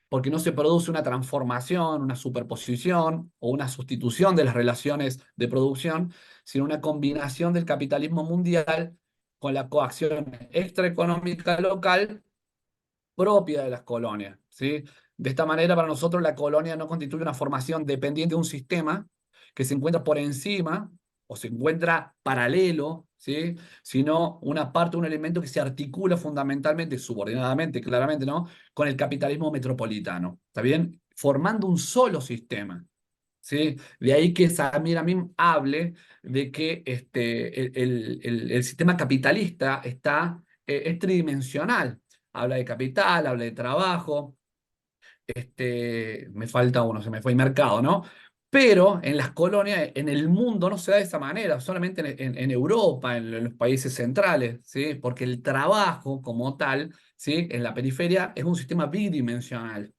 porque no se produce una transformación, una superposición o una sustitución de las relaciones de producción, sino una combinación del capitalismo mundial con la coacción extraeconómica local propia de las colonias, ¿sí? De esta manera, para nosotros, la colonia no constituye una formación dependiente de un sistema que se encuentra por encima o se encuentra paralelo, ¿sí?, sino una parte, un elemento que se articula fundamentalmente, subordinadamente, claramente, ¿no?, con el capitalismo metropolitano, ¿está bien? Formando un solo sistema, ¿sí? De ahí que Samir Amin hable de que el sistema capitalista es tridimensional. Habla de capital, habla de trabajo, me falta uno, se me fue el mercado, ¿no? Pero en las colonias, en el mundo no se da de esa manera, solamente en Europa, en los países centrales, ¿sí? Porque el trabajo como tal, ¿sí?, en la periferia es un sistema bidimensional.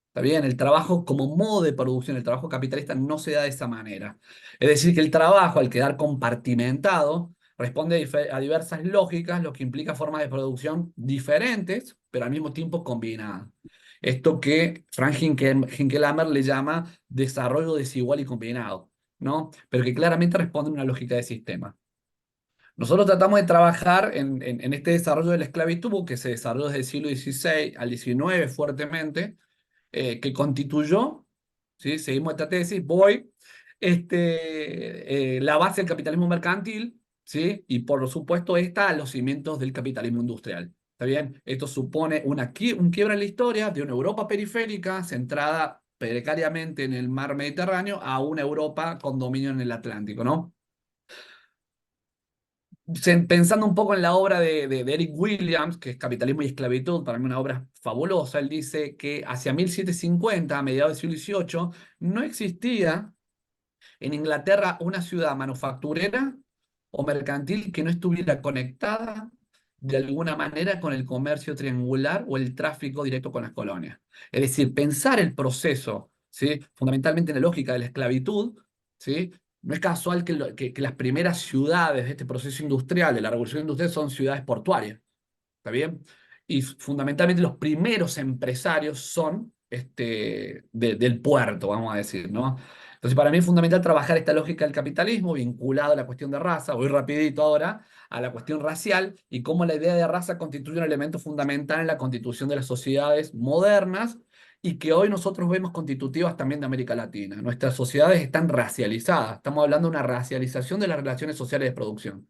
¿Está bien? El trabajo como modo de producción, el trabajo capitalista no se da de esa manera. Es decir, que el trabajo, al quedar compartimentado, responde a diversas lógicas, lo que implica formas de producción diferentes, pero al mismo tiempo combinadas. Esto que Frank Hinkelhammer le llama desarrollo desigual y combinado, ¿no? Pero que claramente responde a una lógica de sistema. Nosotros tratamos de trabajar en este desarrollo de la esclavitud, que se desarrolló desde el siglo XVI al XIX fuertemente, que constituyó, ¿sí? Seguimos esta tesis, la base del capitalismo mercantil, ¿sí? Y por supuesto a los cimientos del capitalismo industrial. ¿Está bien? Esto supone un quiebra en la historia de una Europa periférica centrada precariamente en el mar Mediterráneo a una Europa con dominio en el Atlántico, ¿no? Pensando un poco en la obra de Eric Williams, que es Capitalismo y Esclavitud, para mí una obra fabulosa, él dice que hacia 1750, a mediados del siglo XVIII, no existía en Inglaterra una ciudad manufacturera o mercantil que no estuviera conectada de alguna manera con el comercio triangular o el tráfico directo con las colonias. Es decir, pensar el proceso, ¿sí? Fundamentalmente en la lógica de la esclavitud, ¿sí? No es casual que las primeras ciudades de este proceso industrial, de la revolución industrial, son ciudades portuarias. ¿Está bien? Y fundamentalmente los primeros empresarios son del puerto, vamos a decir, ¿no? Entonces, para mí es fundamental trabajar esta lógica del capitalismo vinculado a la cuestión de raza, voy rapidito ahora, a la cuestión racial y cómo la idea de raza constituye un elemento fundamental en la constitución de las sociedades modernas y que hoy nosotros vemos constitutivas también de América Latina. Nuestras sociedades están racializadas, estamos hablando de una racialización de las relaciones sociales de producción.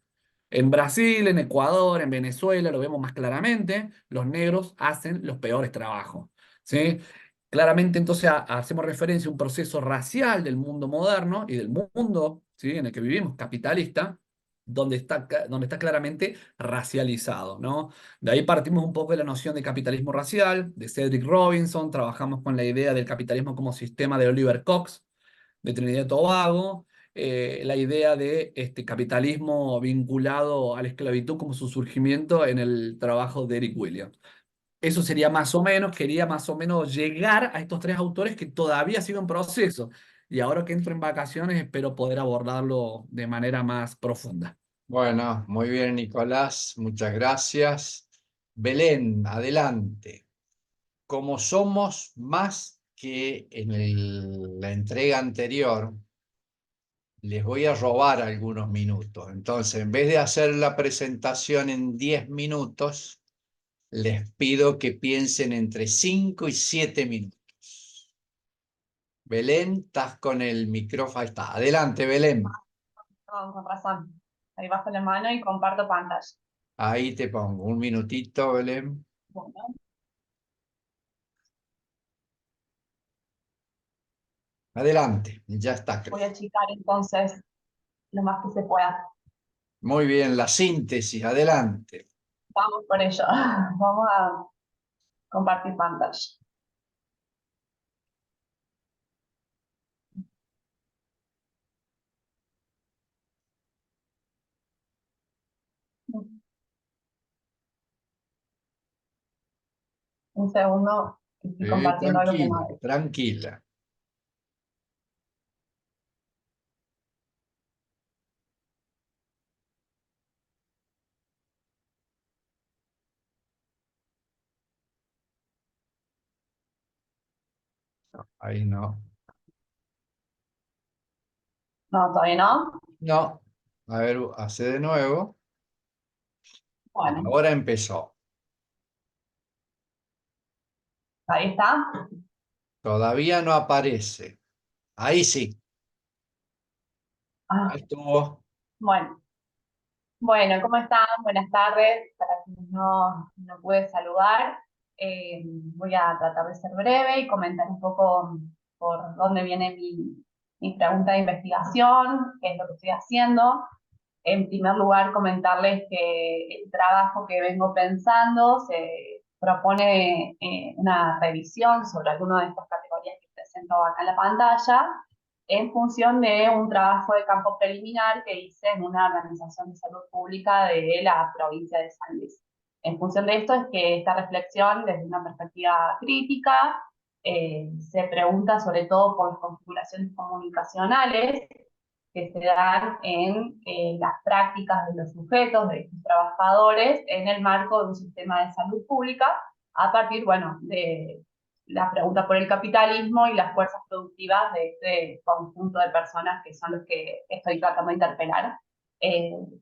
En Brasil, en Ecuador, en Venezuela, lo vemos más claramente, los negros hacen los peores trabajos, ¿sí? Claramente entonces hacemos referencia a un proceso racial del mundo moderno y del mundo, ¿sí? En el que vivimos, capitalista, donde está claramente racializado, ¿no? De ahí partimos un poco de la noción de capitalismo racial, de Cedric Robinson, trabajamos con la idea del capitalismo como sistema de Oliver Cox, de Trinidad y Tobago, la idea de capitalismo vinculado a la esclavitud como su surgimiento en el trabajo de Eric Williams. Eso sería más o menos, quería más o menos llegar a estos tres autores que todavía siguen en proceso. Y ahora que entro en vacaciones espero poder abordarlo de manera más profunda. Bueno, muy bien, Nicolás, muchas gracias. Belén, adelante. Como somos más que en la entrega anterior, les voy a robar algunos minutos. Entonces, en vez de hacer la presentación en 10 minutos, les pido que piensen entre 5 y 7 minutos. Belén, estás con el micrófono. Ahí está. Adelante, Belén. Con razón. Ahí bajo la mano y comparto pantalla. Ahí te pongo un minutito, Belén. Bueno, Adelante, ya está, voy a creo. achicar entonces lo más que se pueda. Muy bien, la síntesis, adelante. Vamos por ello. Vamos a compartir pantalla. Un segundo, estoy compartiendo algo que no Tranquila, es. tranquila. Ahí no. No, todavía no. No. A ver, hace de nuevo. Bueno, Ahora empezó. ahí está. Todavía no aparece. Ahí sí. Ah, Ahí estuvo. bueno. Bueno, ¿cómo están? Buenas tardes. Para quienes no pude saludar, voy a tratar de ser breve y comentar un poco por dónde viene mi pregunta de investigación, qué es lo que estoy haciendo. En primer lugar, comentarles que el trabajo que vengo pensando se propone una revisión sobre algunas de estas categorías que presento acá en la pantalla, en función de un trabajo de campo preliminar que hice en una organización de salud pública de la provincia de San Luis. En función de esto es que esta reflexión, desde una perspectiva crítica, se pregunta sobre todo por las configuraciones comunicacionales que se dan en las prácticas de los sujetos, de estos trabajadores, en el marco de un sistema de salud pública, a partir, bueno, de la pregunta por el capitalismo y las fuerzas productivas de este conjunto de personas que son los que estoy tratando de interpelar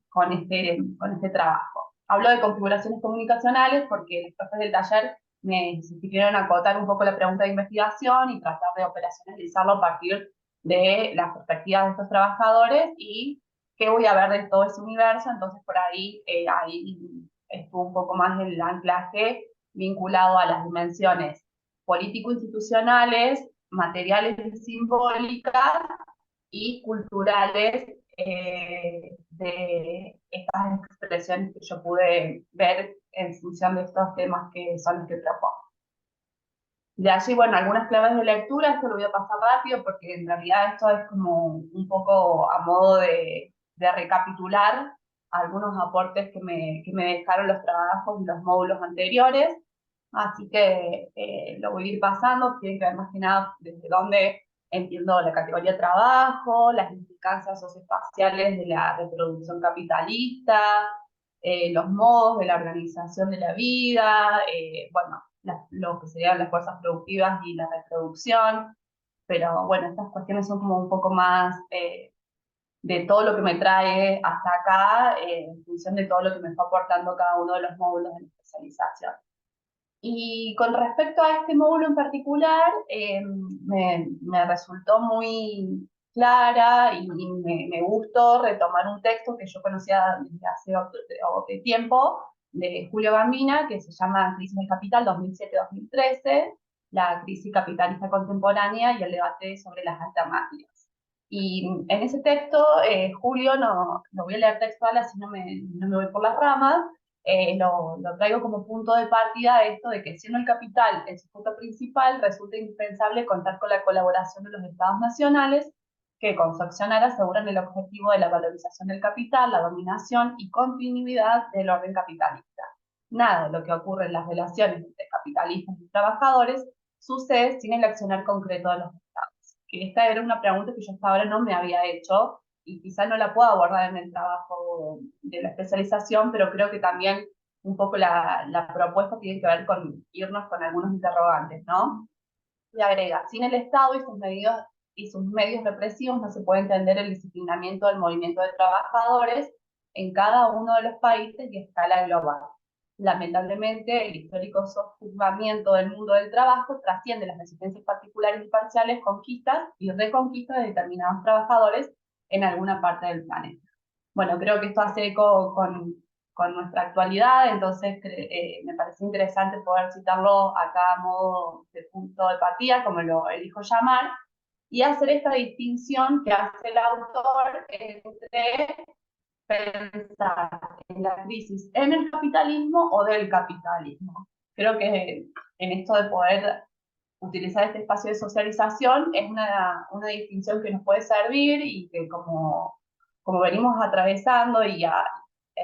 con este trabajo. Hablo de configuraciones comunicacionales porque los profes del taller me sugirieron acotar un poco la pregunta de investigación y tratar de operacionalizarlo a partir de las perspectivas de estos trabajadores y qué voy a ver de todo ese universo. Entonces por ahí, ahí estuvo un poco más el anclaje vinculado a las dimensiones político-institucionales, materiales y simbólicas y culturales de estas expresiones que yo pude ver en función de estos temas que son los que propongo. De allí, bueno, algunas claves de lectura, esto lo voy a pasar rápido porque en realidad esto es como un poco a modo de recapitular algunos aportes que me dejaron los trabajos y los módulos anteriores. Así que lo voy a ir pasando, tiene que ver más que nada desde dónde entiendo la categoría trabajo, las implicancias socioespaciales de la reproducción capitalista, los modos de la organización de la vida, bueno, lo que serían las fuerzas productivas y la reproducción, pero bueno, estas cuestiones son como un poco más de todo lo que me trae hasta acá, en función de todo lo que me fue aportando cada uno de los módulos de la especialización. Y con respecto a este módulo en particular, me resultó muy clara y me gustó retomar un texto que yo conocía desde hace otro tiempo, de Julio Gambina, que se llama Crisis del Capital 2007-2013, la crisis capitalista contemporánea y el debate sobre las alternativas. Y en ese texto, Julio, no voy a leer textual, así no me voy por las ramas, lo traigo como punto de partida esto de que siendo el capital el sujeto principal, resulta indispensable contar con la colaboración de los estados nacionales que con su accionar aseguran el objetivo de la valorización del capital, la dominación y continuidad del orden capitalista. Nada de lo que ocurre en las relaciones entre capitalistas y trabajadores sucede sin el accionar concreto de los estados. Que esta era una pregunta que yo hasta ahora no me había hecho y quizás no la puedo abordar en el trabajo de la especialización, pero creo que también un poco la propuesta tiene que ver con irnos con algunos interrogantes, ¿no? Y agrega, sin el Estado y sus medios represivos no se puede entender el disciplinamiento del movimiento de trabajadores en cada uno de los países y a escala global. Lamentablemente, el histórico sojuzgamiento del mundo del trabajo trasciende las resistencias particulares y parciales, conquistas y reconquistas de determinados trabajadores en alguna parte del planeta. Bueno, creo que esto hace eco con nuestra actualidad, entonces me parece interesante poder citarlo acá a modo de punto de partida, como lo elijo llamar, y hacer esta distinción que hace el autor entre pensar en la crisis en el capitalismo o del capitalismo. Creo que en esto de poder utilizar este espacio de socialización es una distinción que nos puede servir y que como venimos atravesando e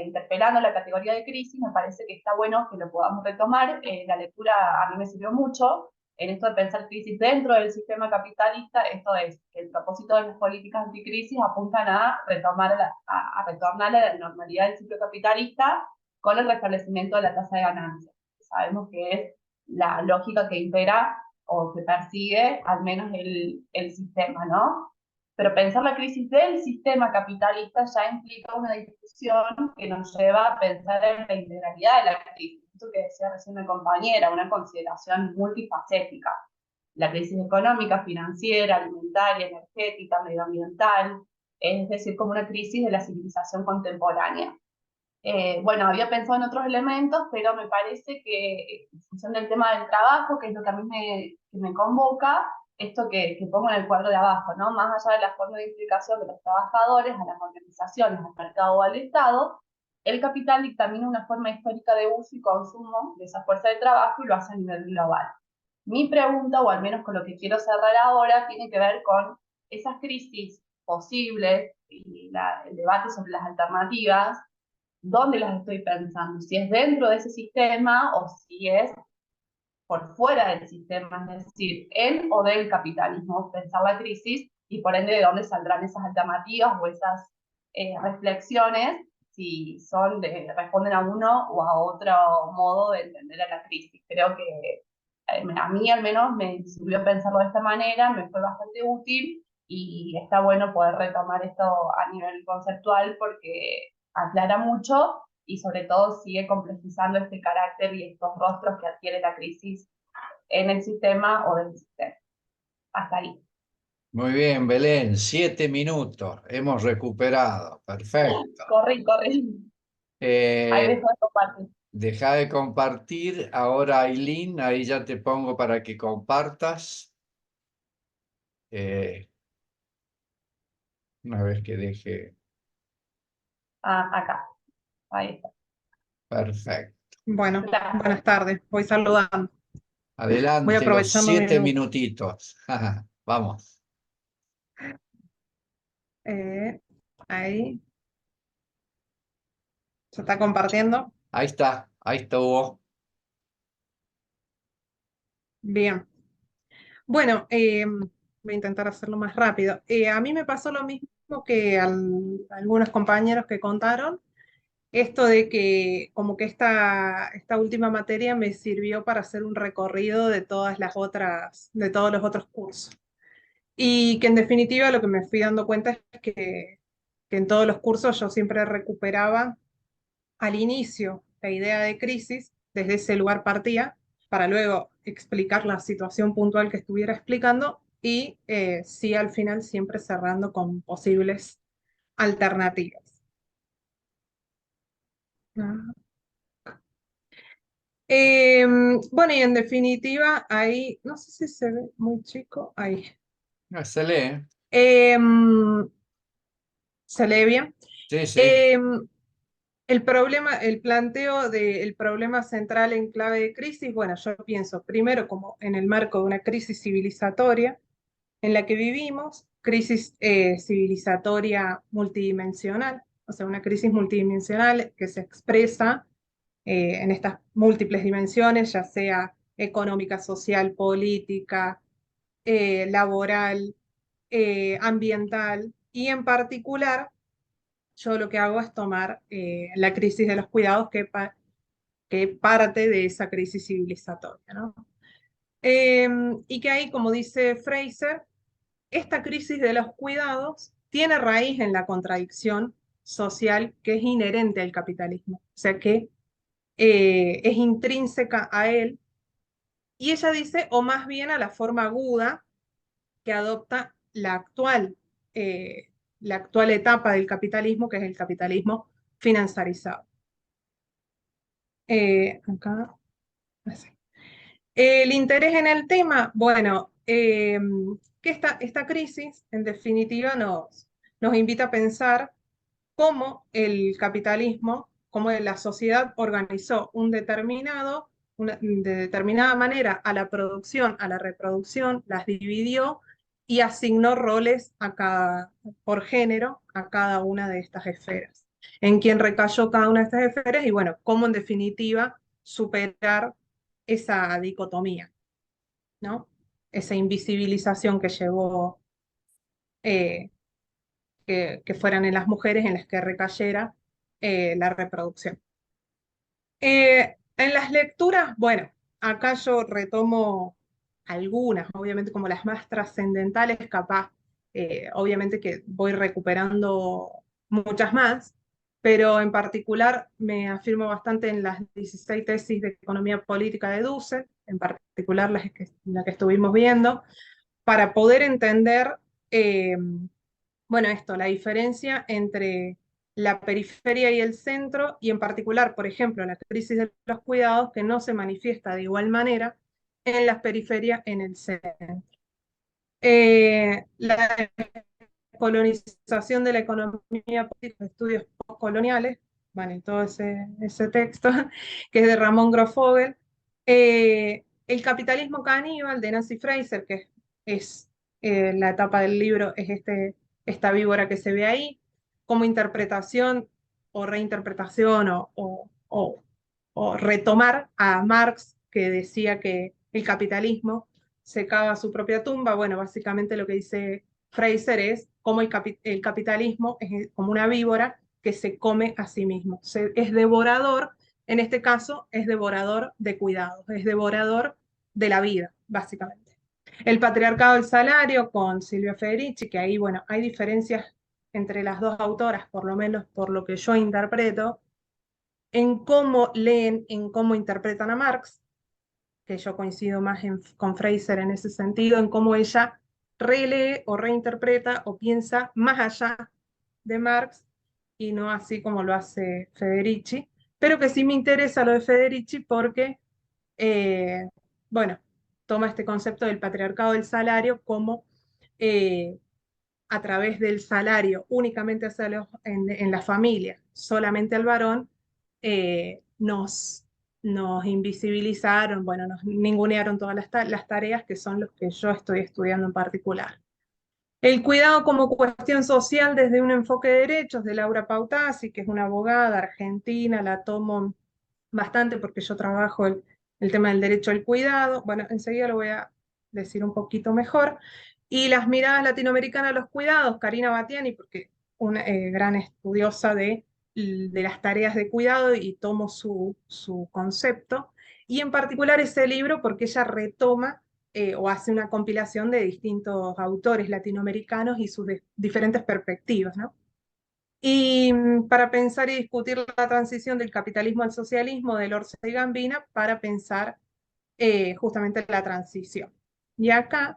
interpelando la categoría de crisis, me parece que está bueno que lo podamos retomar. La lectura a mí me sirvió mucho en esto de pensar crisis dentro del sistema capitalista. Esto es que el propósito de las políticas anticrisis apuntan a retornar a la normalidad del ciclo capitalista con el restablecimiento de la tasa de ganancias. Sabemos que es la lógica que impera o que persigue al menos el sistema, ¿no? Pero pensar la crisis del sistema capitalista ya implica una discusión que nos lleva a pensar en la integralidad de la crisis. Esto que decía recién mi compañera, una consideración multifacética. La crisis económica, financiera, alimentaria, energética, medioambiental, es decir, como una crisis de la civilización contemporánea. Bueno, había pensado en otros elementos, pero me parece que en función del tema del trabajo, que es lo que a mí me convoca, esto que pongo en el cuadro de abajo, ¿no? Más allá de la forma de implicación de los trabajadores, a las organizaciones, al mercado o al Estado, el capital dictamina una forma histórica de uso y consumo de esa fuerza de trabajo y lo hace a nivel global. Mi pregunta, o al menos con lo que quiero cerrar ahora, tiene que ver con esas crisis posibles y el debate sobre las alternativas. ¿Dónde las estoy pensando? Si es dentro de ese sistema o si es por fuera del sistema, es decir, en o del capitalismo, pensar la crisis y por ende de dónde saldrán esas alternativas o esas reflexiones, si responden a uno o a otro modo de entender a la crisis. Creo que a mí al menos me sirvió pensarlo de esta manera, me fue bastante útil y está bueno poder retomar esto a nivel conceptual porque aclara mucho y sobre todo sigue complejizando este carácter y estos rostros que adquiere la crisis en el sistema o del sistema. Hasta ahí. Muy bien, Belén, 7 minutos. Hemos recuperado. Perfecto. Corrí. Ahí Eh, dejo de compartir. Deja de compartir. Ahora, Aileen, ahí ya te pongo para que compartas. Una vez que deje. Ah, acá. Ahí está. Perfecto. Bueno, Gracias. buenas tardes. Voy saludando. Voy Adelante, los aprovechando 7 minutos. minutitos. Vamos. Ahí. ¿Se está compartiendo? Ahí está, ahí estuvo. Bien. Bueno, voy a intentar hacerlo más rápido. A mí me pasó lo mismo que a algunos compañeros que contaron, esto de que como que esta última materia me sirvió para hacer un recorrido de todas las otras, de todos los otros cursos. Y que en definitiva lo que me fui dando cuenta es que en todos los cursos yo siempre recuperaba al inicio la idea de crisis, desde ese lugar partía, para luego explicar la situación puntual que estuviera explicando y sí al final siempre cerrando con posibles alternativas. Bueno, y en definitiva, ahí, no sé si se ve muy chico, ahí. Se lee. ¿Se lee bien? Sí, sí. El problema, el planteo del problema central en clave de crisis, bueno, yo pienso primero como en el marco de una crisis civilizatoria en la que vivimos, crisis civilizatoria multidimensional, o sea, una crisis multidimensional que se expresa en estas múltiples dimensiones, ya sea económica, social, política, laboral, ambiental, y en particular yo lo que hago es tomar la crisis de los cuidados que parte de esa crisis civilizatoria, ¿no? Y que ahí, como dice Fraser, esta crisis de los cuidados tiene raíz en la contradicción social que es inherente al capitalismo, o sea que es intrínseca a él, y ella dice, o más bien a la forma aguda que adopta la actual etapa del capitalismo, que es el capitalismo financiarizado. Acá, así. El interés en el tema, bueno, que esta crisis, en definitiva, nos invita a pensar cómo el capitalismo, cómo la sociedad organizó de determinada manera a la producción, a la reproducción, las dividió y asignó roles por género a cada una de estas esferas. En quién recayó cada una de estas esferas y bueno, cómo en definitiva superar esa dicotomía, ¿no? Esa invisibilización que llevó que fueran en las mujeres en las que recayera la reproducción. En las lecturas, bueno, acá yo retomo algunas, obviamente como las más trascendentales, capaz, obviamente que voy recuperando muchas más, pero en particular me afirmo bastante en las 16 tesis de economía política de Dussel, en particular la que estuvimos viendo, para poder entender bueno, la diferencia entre la periferia y el centro, y en particular, por ejemplo, la crisis de los cuidados, que no se manifiesta de igual manera en las periferias en el centro. La colonización de la economía política, estudios postcoloniales, bueno, y todo ese texto, que es de Ramón Grofogel. El capitalismo caníbal de Nancy Fraser, que es la etapa del libro, es esta víbora que se ve ahí, como interpretación o reinterpretación o retomar a Marx, que decía que el capitalismo se cava su propia tumba. Bueno, básicamente lo que dice Fraser es cómo el capitalismo es como una víbora que se come a sí mismo. Es devorador, en este caso es devorador de cuidados, es devorador de la vida, básicamente. El patriarcado del salario con Silvia Federici, que ahí, bueno, hay diferencias entre las dos autoras, por lo menos por lo que yo interpreto, en cómo leen, en cómo interpretan a Marx, que yo coincido más con Fraser en ese sentido, en cómo ella relee o reinterpreta o piensa más allá de Marx y no así como lo hace Federici, pero que sí me interesa lo de Federici porque, bueno, toma este concepto del patriarcado del salario como a través del salario únicamente en la familia, solamente al varón, nos invisibilizaron, bueno, nos ningunearon todas las tareas que son los que yo estoy estudiando en particular. El cuidado como cuestión social desde un enfoque de derechos de Laura Pautasi, que es una abogada argentina, la tomo bastante porque yo trabajo el tema del derecho al cuidado. Bueno, enseguida lo voy a decir un poquito mejor. Y las miradas latinoamericanas a los cuidados, Karina Batiani, porque una gran estudiosa de las tareas de cuidado y tomo su concepto. Y en particular ese libro porque ella retoma o hace una compilación de distintos autores latinoamericanos y sus diferentes perspectivas, ¿no? Y para pensar y discutir la transición del capitalismo al socialismo de Lorca y Gambina, para pensar justamente la transición. Y acá,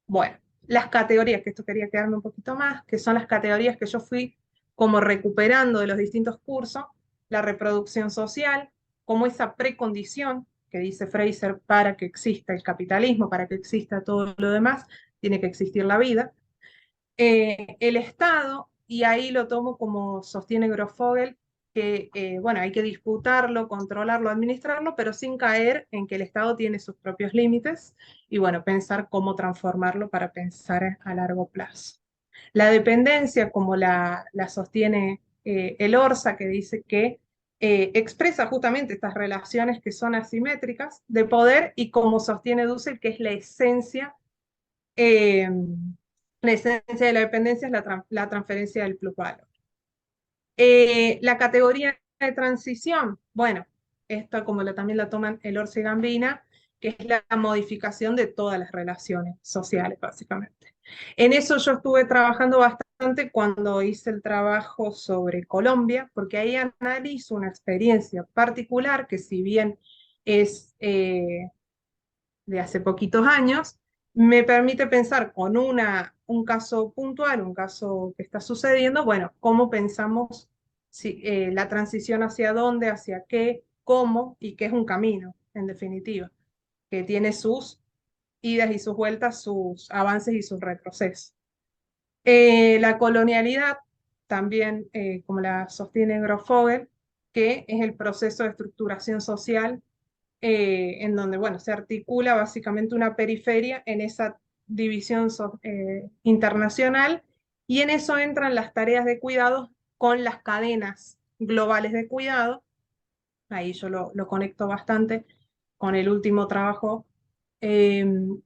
bueno, las categorías, que esto quería quedarme un poquito más, que son las categorías que yo fui como recuperando de los distintos cursos, la reproducción social, como esa precondición que dice Fraser para que exista el capitalismo, para que exista todo lo demás, tiene que existir la vida. El Estado, y ahí lo tomo como sostiene Grofogel, que bueno, hay que disputarlo, controlarlo, administrarlo, pero sin caer en que el Estado tiene sus propios límites, y bueno, pensar cómo transformarlo para pensar a largo plazo. La dependencia, como la sostiene el Orsa, que dice que expresa justamente estas relaciones que son asimétricas de poder, y como sostiene Dussel, que es la esencia de la dependencia es la transferencia del plusvalor. La categoría de transición, bueno, esta como también la toman el Orsa y Gambina, que es la modificación de todas las relaciones sociales, básicamente. En eso yo estuve trabajando bastante cuando hice el trabajo sobre Colombia, porque ahí analizo una experiencia particular que, si bien es de hace poquitos años, me permite pensar con un caso puntual, un caso que está sucediendo, bueno, cómo pensamos la transición hacia dónde, hacia qué, cómo, y qué es un camino, en definitiva, que tiene sus idas y sus vueltas, sus avances y sus retrocesos. La colonialidad, también, como la sostiene Grofogel, que es el proceso de estructuración social en donde, bueno, se articula básicamente una periferia en esa división internacional, y en eso entran las tareas de cuidado con las cadenas globales de cuidado. Ahí yo lo conecto bastante con el último trabajo, que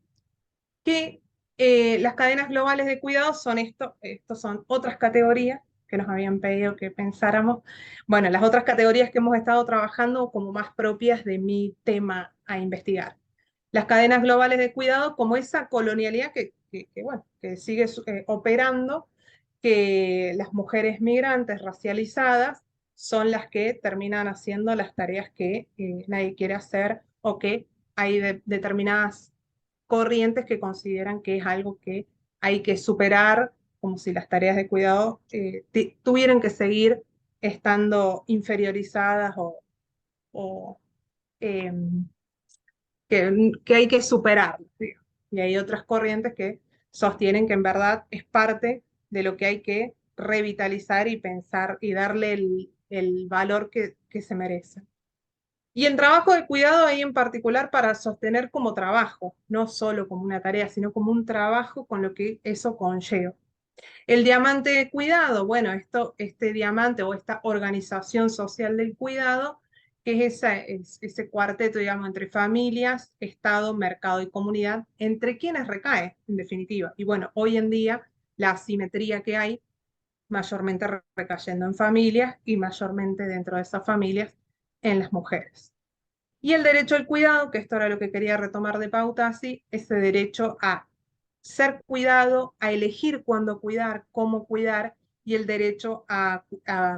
las cadenas globales de cuidado son estos son otras categorías que nos habían pedido que pensáramos. Bueno, las otras categorías que hemos estado trabajando como más propias de mi tema a investigar. Las cadenas globales de cuidado como esa colonialidad bueno, que sigue operando, que las mujeres migrantes racializadas son las que terminan haciendo las tareas que nadie quiere hacer, o que hay determinadas corrientes que consideran que es algo que hay que superar, como si las tareas de cuidado tuvieran que seguir estando inferiorizadas o que hay que superarlas, digamos. Y hay otras corrientes que sostienen que en verdad es parte de lo que hay que revitalizar y pensar y darle el valor que se merece. Y el trabajo de cuidado ahí en particular para sostener como trabajo, no solo como una tarea, sino como un trabajo con lo que eso conlleva. El diamante de cuidado, bueno, este diamante o esta organización social del cuidado, que es ese cuarteto, digamos, entre familias, Estado, mercado y comunidad, entre quienes recae, en definitiva. Y bueno, hoy en día la asimetría que hay, mayormente recayendo en familias y mayormente dentro de esas familias en las mujeres. Y el derecho al cuidado, que esto era lo que quería retomar de Pautasi, ese derecho a ser cuidado, a elegir cuándo cuidar, cómo cuidar, y el derecho a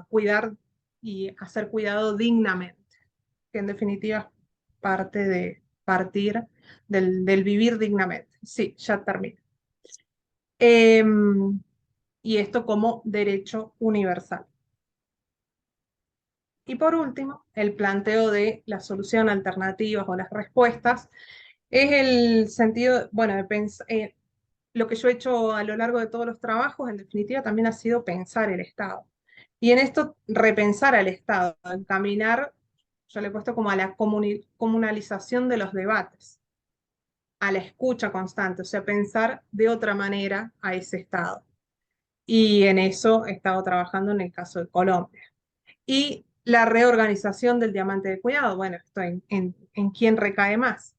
cuidar y a ser cuidado dignamente, que en definitiva es parte de partir del vivir dignamente. Sí, ya termino. Y esto como derecho universal. Y por último, el planteo de la solución, alternativas o las respuestas, es el sentido, bueno, de pensar, lo que yo he hecho a lo largo de todos los trabajos, en definitiva, también ha sido pensar el Estado. Y en esto, repensar al Estado, encaminar, yo le he puesto como a la comunalización de los debates, a la escucha constante, o sea, pensar de otra manera a ese Estado. Y en eso he estado trabajando en el caso de Colombia. Y la reorganización del diamante de cuidado, bueno, esto en quién recae más.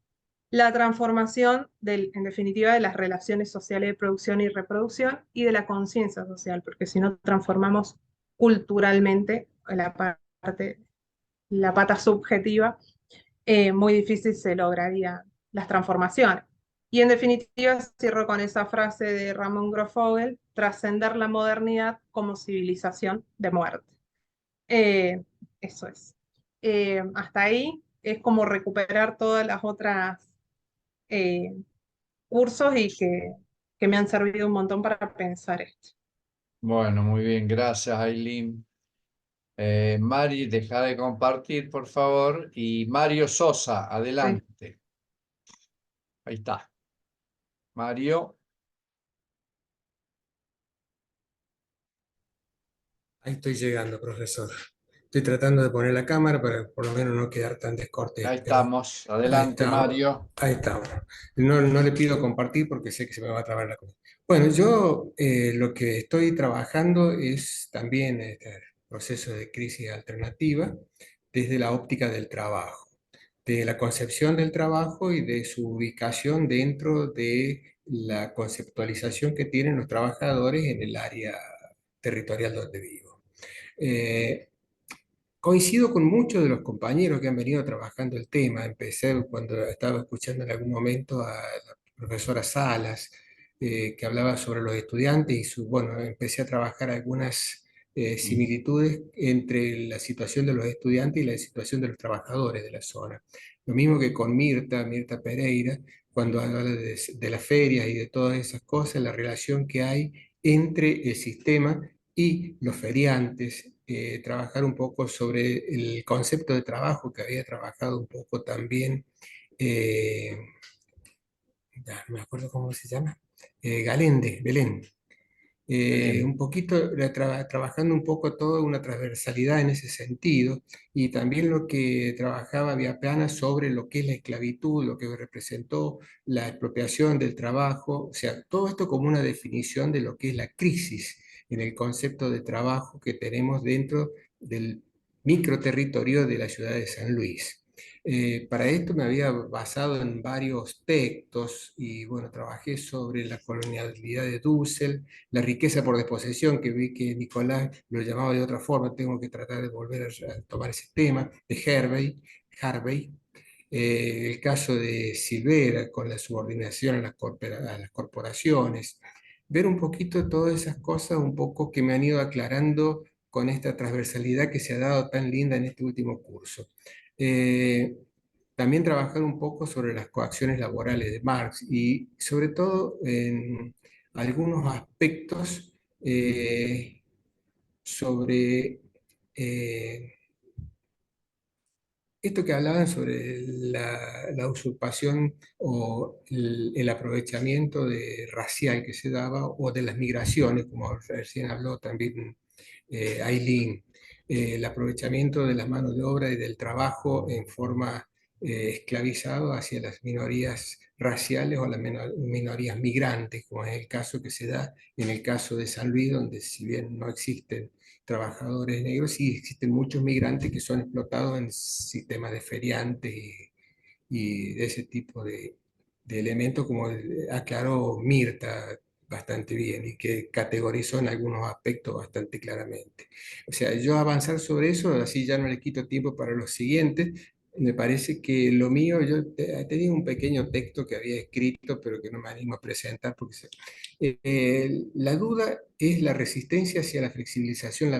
La transformación, en definitiva, de las relaciones sociales de producción y reproducción y de la conciencia social, porque si no transformamos culturalmente la pata subjetiva, muy difícil se lograrían las transformaciones. Y en definitiva, cierro con esa frase de Ramón Grofogel: trascender la modernidad como civilización de muerte. Eso es. Hasta ahí es como recuperar todas las otras cursos y que me han servido un montón para pensar esto. Bueno, muy bien, gracias, Aileen. Mari, deja de compartir, por favor. Y Mario Sosa, adelante. Ahí está. Mario. Ahí estoy llegando, profesor. Estoy tratando de poner la cámara para por lo menos no quedar tan descortés. Ahí Pero estamos. ahí Adelante, estamos. Mario. Ahí estamos. No le pido compartir porque sé que se me va a trabar la cosa. Bueno, yo lo que estoy trabajando es también este proceso de crisis alternativa desde la óptica del trabajo, de la concepción del trabajo y de su ubicación dentro de la conceptualización que tienen los trabajadores en el área territorial donde vivo. Eh, Coincido con muchos de los compañeros que han venido trabajando el tema. Empecé cuando estaba escuchando en algún momento a la profesora Salas, que hablaba sobre los estudiantes y bueno, empecé a trabajar algunas similitudes entre la situación de los estudiantes y la situación de los trabajadores de la zona. Lo mismo que con Mirta Pereira, cuando habla de las ferias y de todas esas cosas, la relación que hay entre el sistema y los feriantes, trabajar un poco sobre el concepto de trabajo que había trabajado un poco también, eh, ya no me acuerdo cómo se llama, Galende, Belén. Belén. Un poquito trabajando un poco toda una transversalidad en ese sentido, y también lo que trabajaba Viaplana sobre lo que es la esclavitud, lo que representó la expropiación del trabajo, o sea, todo esto como una definición de lo que es la crisis en el concepto de trabajo que tenemos dentro del microterritorio de la ciudad de San Luis. Para esto me había basado en varios textos y bueno, trabajé sobre la colonialidad de Dussel, la riqueza por desposesión, que vi que Nicolás lo llamaba de otra forma, tengo que tratar de volver a tomar ese tema, de Harvey, el caso de Silvera con la subordinación a a las corporaciones, ver un poquito todas esas cosas, un poco que me han ido aclarando con esta transversalidad que se ha dado tan linda en este último curso. Eh, También trabajar un poco sobre las coacciones laborales de Marx y sobre todo en algunos aspectos sobre esto que hablaban sobre la usurpación o el aprovechamiento racial que se daba o de las migraciones, como recién habló también Aileen, el aprovechamiento de la mano de obra y del trabajo en forma esclavizado hacia las minorías raciales o las minorías migrantes, como es el caso que se da en el caso de San Luis, donde si bien no existen trabajadores negros, sí existen muchos migrantes que son explotados en sistemas de feriantes y de ese tipo de elementos, como aclaró Mirta bastante bien y que categorizó en algunos aspectos bastante claramente. O sea, yo avanzar sobre eso, así ya no le quito tiempo para los siguientes, me parece que lo mío, yo tenía un pequeño texto que había escrito, pero que no me animo a presentar, porque la duda es la resistencia hacia la flexibilización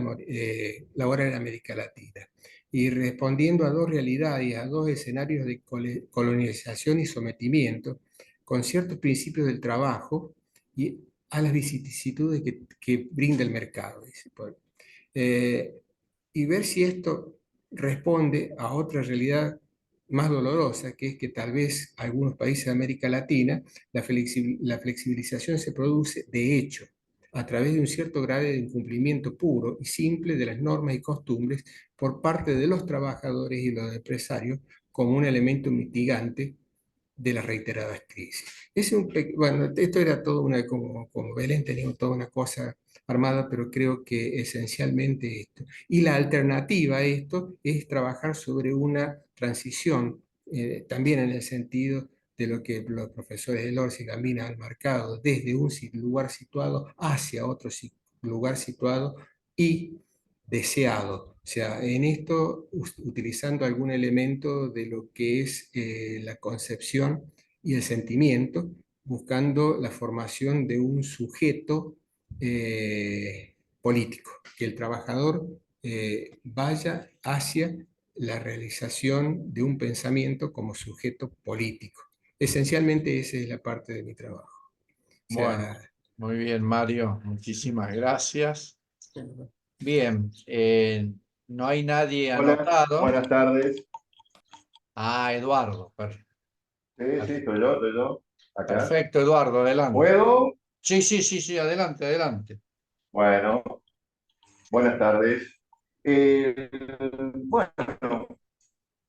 laboral en América Latina. Y respondiendo a dos realidades, a dos escenarios de colonización y sometimiento, con ciertos principios del trabajo y a las vicisitudes que brinda el mercado. Dice. Y ver si esto responde a otra realidad más dolorosa, que es que tal vez algunos países de América Latina la flexibilización se produce de hecho a través de un cierto grado de incumplimiento puro y simple de las normas y costumbres por parte de los trabajadores y los empresarios como un elemento mitigante de las reiteradas crisis. Bueno, esto era todo como Belén tenía toda una cosa armada, pero creo que esencialmente esto. Y la alternativa a esto es trabajar sobre una transición, también en el sentido de lo que los profesores de Lorz y Gambina han marcado, desde un lugar situado hacia otro lugar situado y deseado. O sea, en esto utilizando algún elemento de lo que es la concepción y el sentimiento, buscando la formación de un sujeto político, que el trabajador vaya hacia la realización de un pensamiento como sujeto político. Esencialmente esa es la parte de mi trabajo. O sea, Bueno, muy bien, Mario. Muchísimas gracias. Bien, no hay nadie Hola, anotado. buenas tardes. Ah, Eduardo. Sí, sí, estoy yo, acá. Perfecto, Eduardo, adelante. ¿Puedo? Sí, sí, sí, sí, adelante, adelante. Bueno, buenas tardes. Bueno,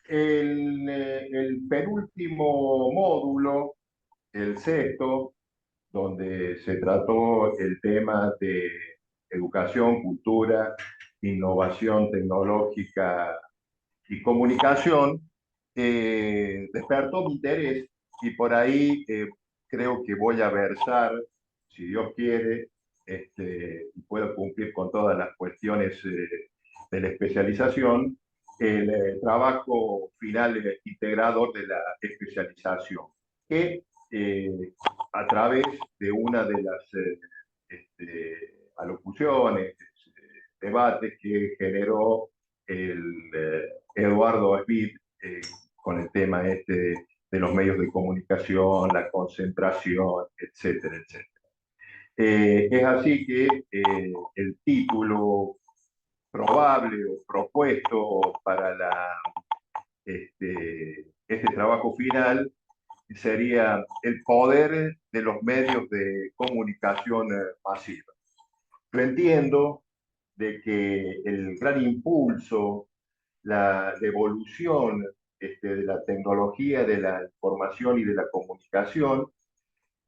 el penúltimo módulo, el sexto, donde se trató el tema de educación, cultura, innovación tecnológica y comunicación, despertó mi interés y por ahí creo que voy a versar, si Dios quiere, y puedo cumplir con todas las cuestiones de la especialización, el trabajo final integrador de la especialización, que a través de una de las alocuciones, debates que generó el Eduardo Smith con el tema de los medios de comunicación, la concentración, etcétera, etcétera. Es así que el título probable o propuesto para este trabajo final sería el poder de los medios de comunicación masiva. Yo entiendo de que el gran impulso, la evolución de la tecnología, de la información y de la comunicación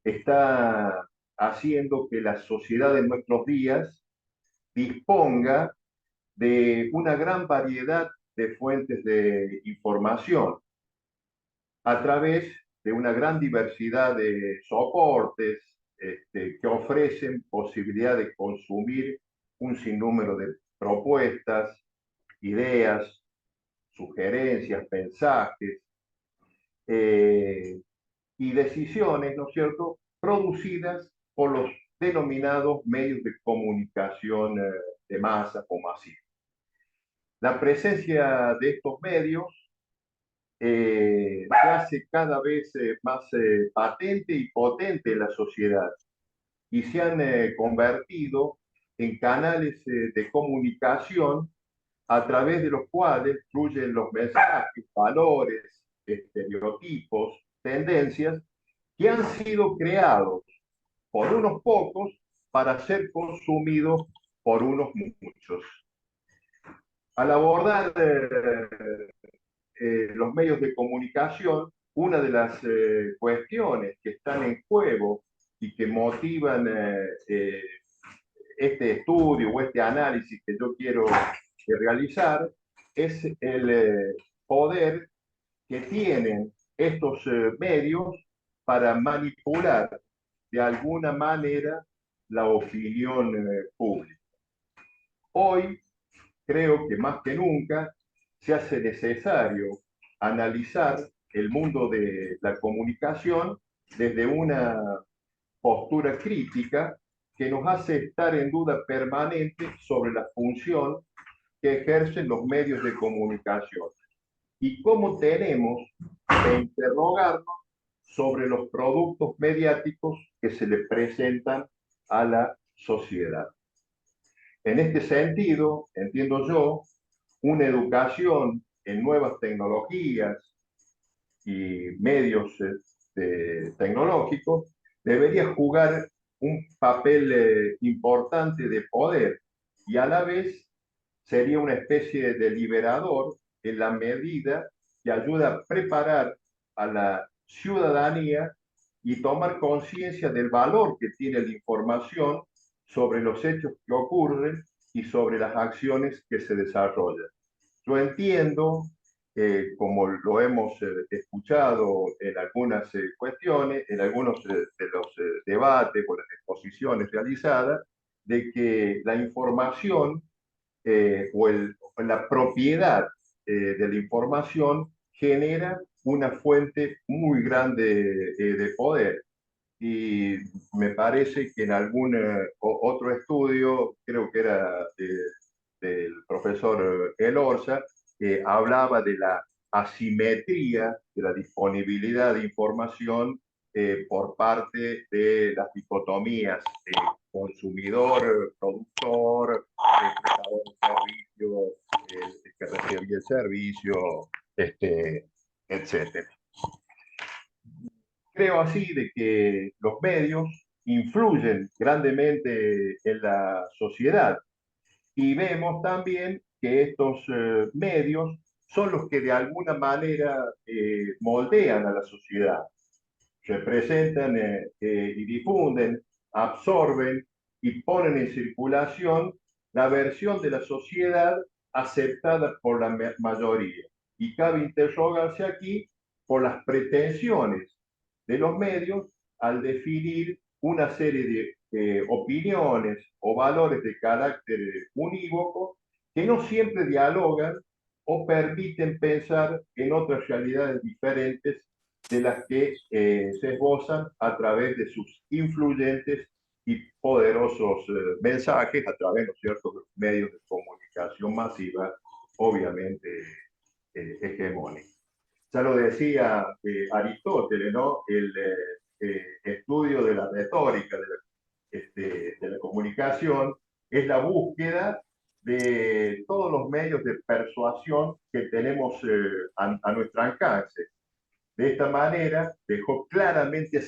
está haciendo que la sociedad en nuestros días disponga de una gran variedad de fuentes de información a través de una gran diversidad de soportes que ofrecen posibilidad de consumir un sinnúmero de propuestas, ideas, sugerencias, mensajes y decisiones, ¿no es cierto?, producidas por los denominados medios de comunicación de masa o masiva. La presencia de estos medios se hace cada vez más patente y potente en la sociedad y se han convertido en canales de comunicación a través de los cuales fluyen los mensajes, valores, estereotipos, tendencias que han sido creados por unos pocos para ser consumidos por unos muchos. Al abordar los medios de comunicación, una de las cuestiones que están en juego y que motivan este estudio o este análisis que yo quiero realizar es el poder que tienen estos medios para manipular de alguna manera la opinión pública. Hoy creo que más que nunca se hace necesario analizar el mundo de la comunicación desde una postura crítica que nos hace estar en duda permanente sobre la función que ejercen los medios de comunicación y cómo tenemos que interrogarnos sobre los productos mediáticos que se le presentan a la sociedad. En este sentido, entiendo yo, una educación en nuevas tecnologías y medios tecnológicos debería jugar un papel importante de poder y a la vez sería una especie de liberador en la medida que ayuda a preparar a la ciudadanía y tomar conciencia del valor que tiene la información sobre los hechos que ocurren y sobre las acciones que se desarrollan. Yo entiendo, como lo hemos escuchado en algunas cuestiones, en algunos de los debates o las exposiciones realizadas, de que la información o la propiedad de la información genera una fuente muy grande de poder. Y me parece que en algún otro estudio, creo que era del profesor Elorza, hablaba de la asimetría de la disponibilidad de información por parte de las dicotomías consumidor, productor, prestador de servicio, que recibía el servicio, etc. Creo así de que los medios influyen grandemente en la sociedad y vemos también que estos medios son los que de alguna manera moldean a la sociedad, representan y difunden, absorben y ponen en circulación la versión de la sociedad aceptada por la mayoría. Y cabe interrogarse aquí por las pretensiones de los medios al definir una serie de opiniones o valores de carácter unívoco que no siempre dialogan o permiten pensar en otras realidades diferentes de las que se esbozan a través de sus influyentes y poderosos mensajes, a través, ¿no es cierto?, de los medios de comunicación masiva, obviamente hegemónicos. Ya lo decía Aristóteles, ¿no? El estudio de la retórica de la comunicación es la búsqueda de todos los medios de persuasión que tenemos a nuestro alcance. De esta manera, dejó claramente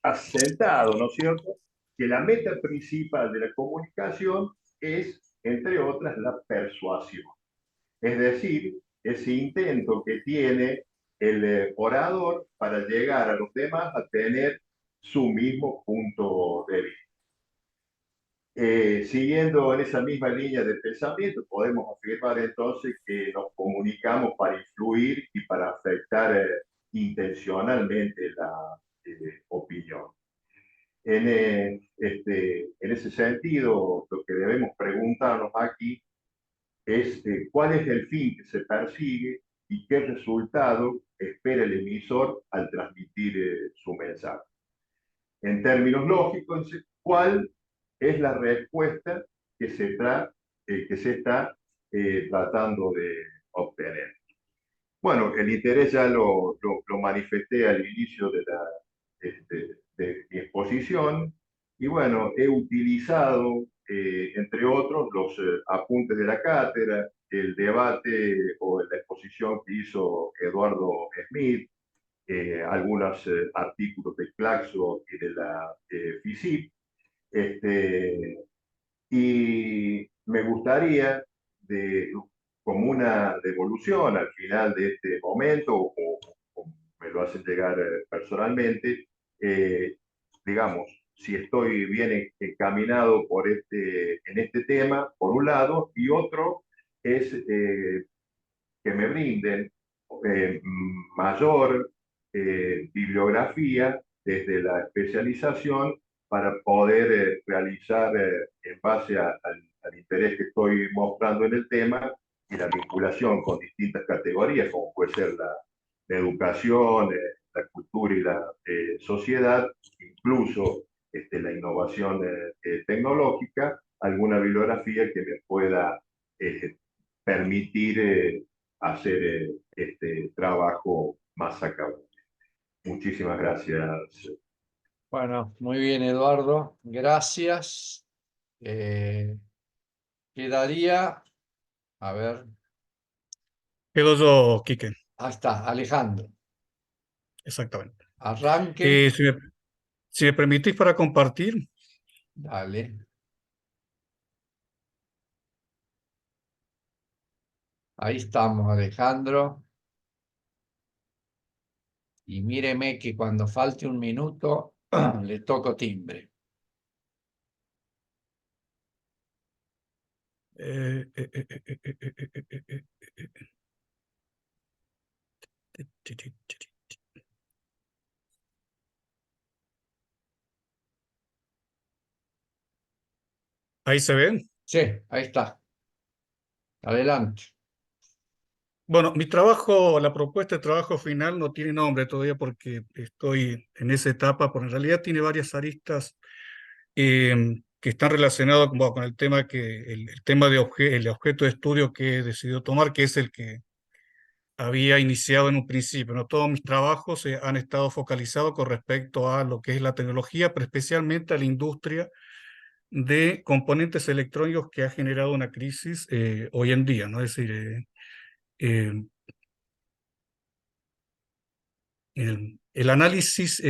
asentado, ¿no es cierto?, que la meta principal de la comunicación es, entre otras, la persuasión. Es decir, ese intento que tiene el orador para llegar a los demás a tener su mismo punto de vista. Siguiendo en esa misma línea de pensamiento, podemos afirmar entonces que nos comunicamos para influir y para afectar intencionalmente la opinión. En ese sentido, lo que debemos preguntarnos aquí es cuál es el fin que se persigue y qué resultado espera el emisor al transmitir su mensaje. En términos lógicos, ¿cuál es la respuesta que se está tratando de obtener? Bueno, el interés ya lo manifesté al inicio de mi exposición y bueno, he utilizado, entre otros, los apuntes de la cátedra, el debate o la exposición que hizo Eduardo Smith, algunos artículos de Claxo y de la FISIP, y me gustaría, como una devolución al final de este momento, o me lo hacen llegar personalmente, digamos, si estoy bien encaminado en este tema, por un lado, y otro es que me brinden mayor bibliografía desde la especialización para poder realizar, en base al interés que estoy mostrando en el tema y la vinculación con distintas categorías, como puede ser la educación, la cultura y la sociedad, incluso la innovación tecnológica, alguna bibliografía que me pueda permitir hacer este trabajo más acabado. Muchísimas gracias. Bueno, muy bien, Eduardo. Gracias. Quedaría, a ver, Quedo yo, Quique, ahí está, Alejandro. exactamente. Arranque. Si me permitís para compartir, Dale. Ahí estamos, Alejandro. Y míreme que cuando falte un minuto le toco timbre. ahí se ven. Sí, ahí está. Adelante. Bueno, mi trabajo, la propuesta de trabajo final no tiene nombre todavía porque estoy en esa etapa, pero en realidad tiene varias aristas que están relacionadas con el tema el tema el objeto de estudio que he decidido tomar, que es el que había iniciado en un principio, ¿no? Todos mis trabajos han estado focalizados con respecto a lo que es la tecnología, pero especialmente a la industria de componentes electrónicos que ha generado una crisis hoy en día, ¿no? Es decir, eh, el análisis,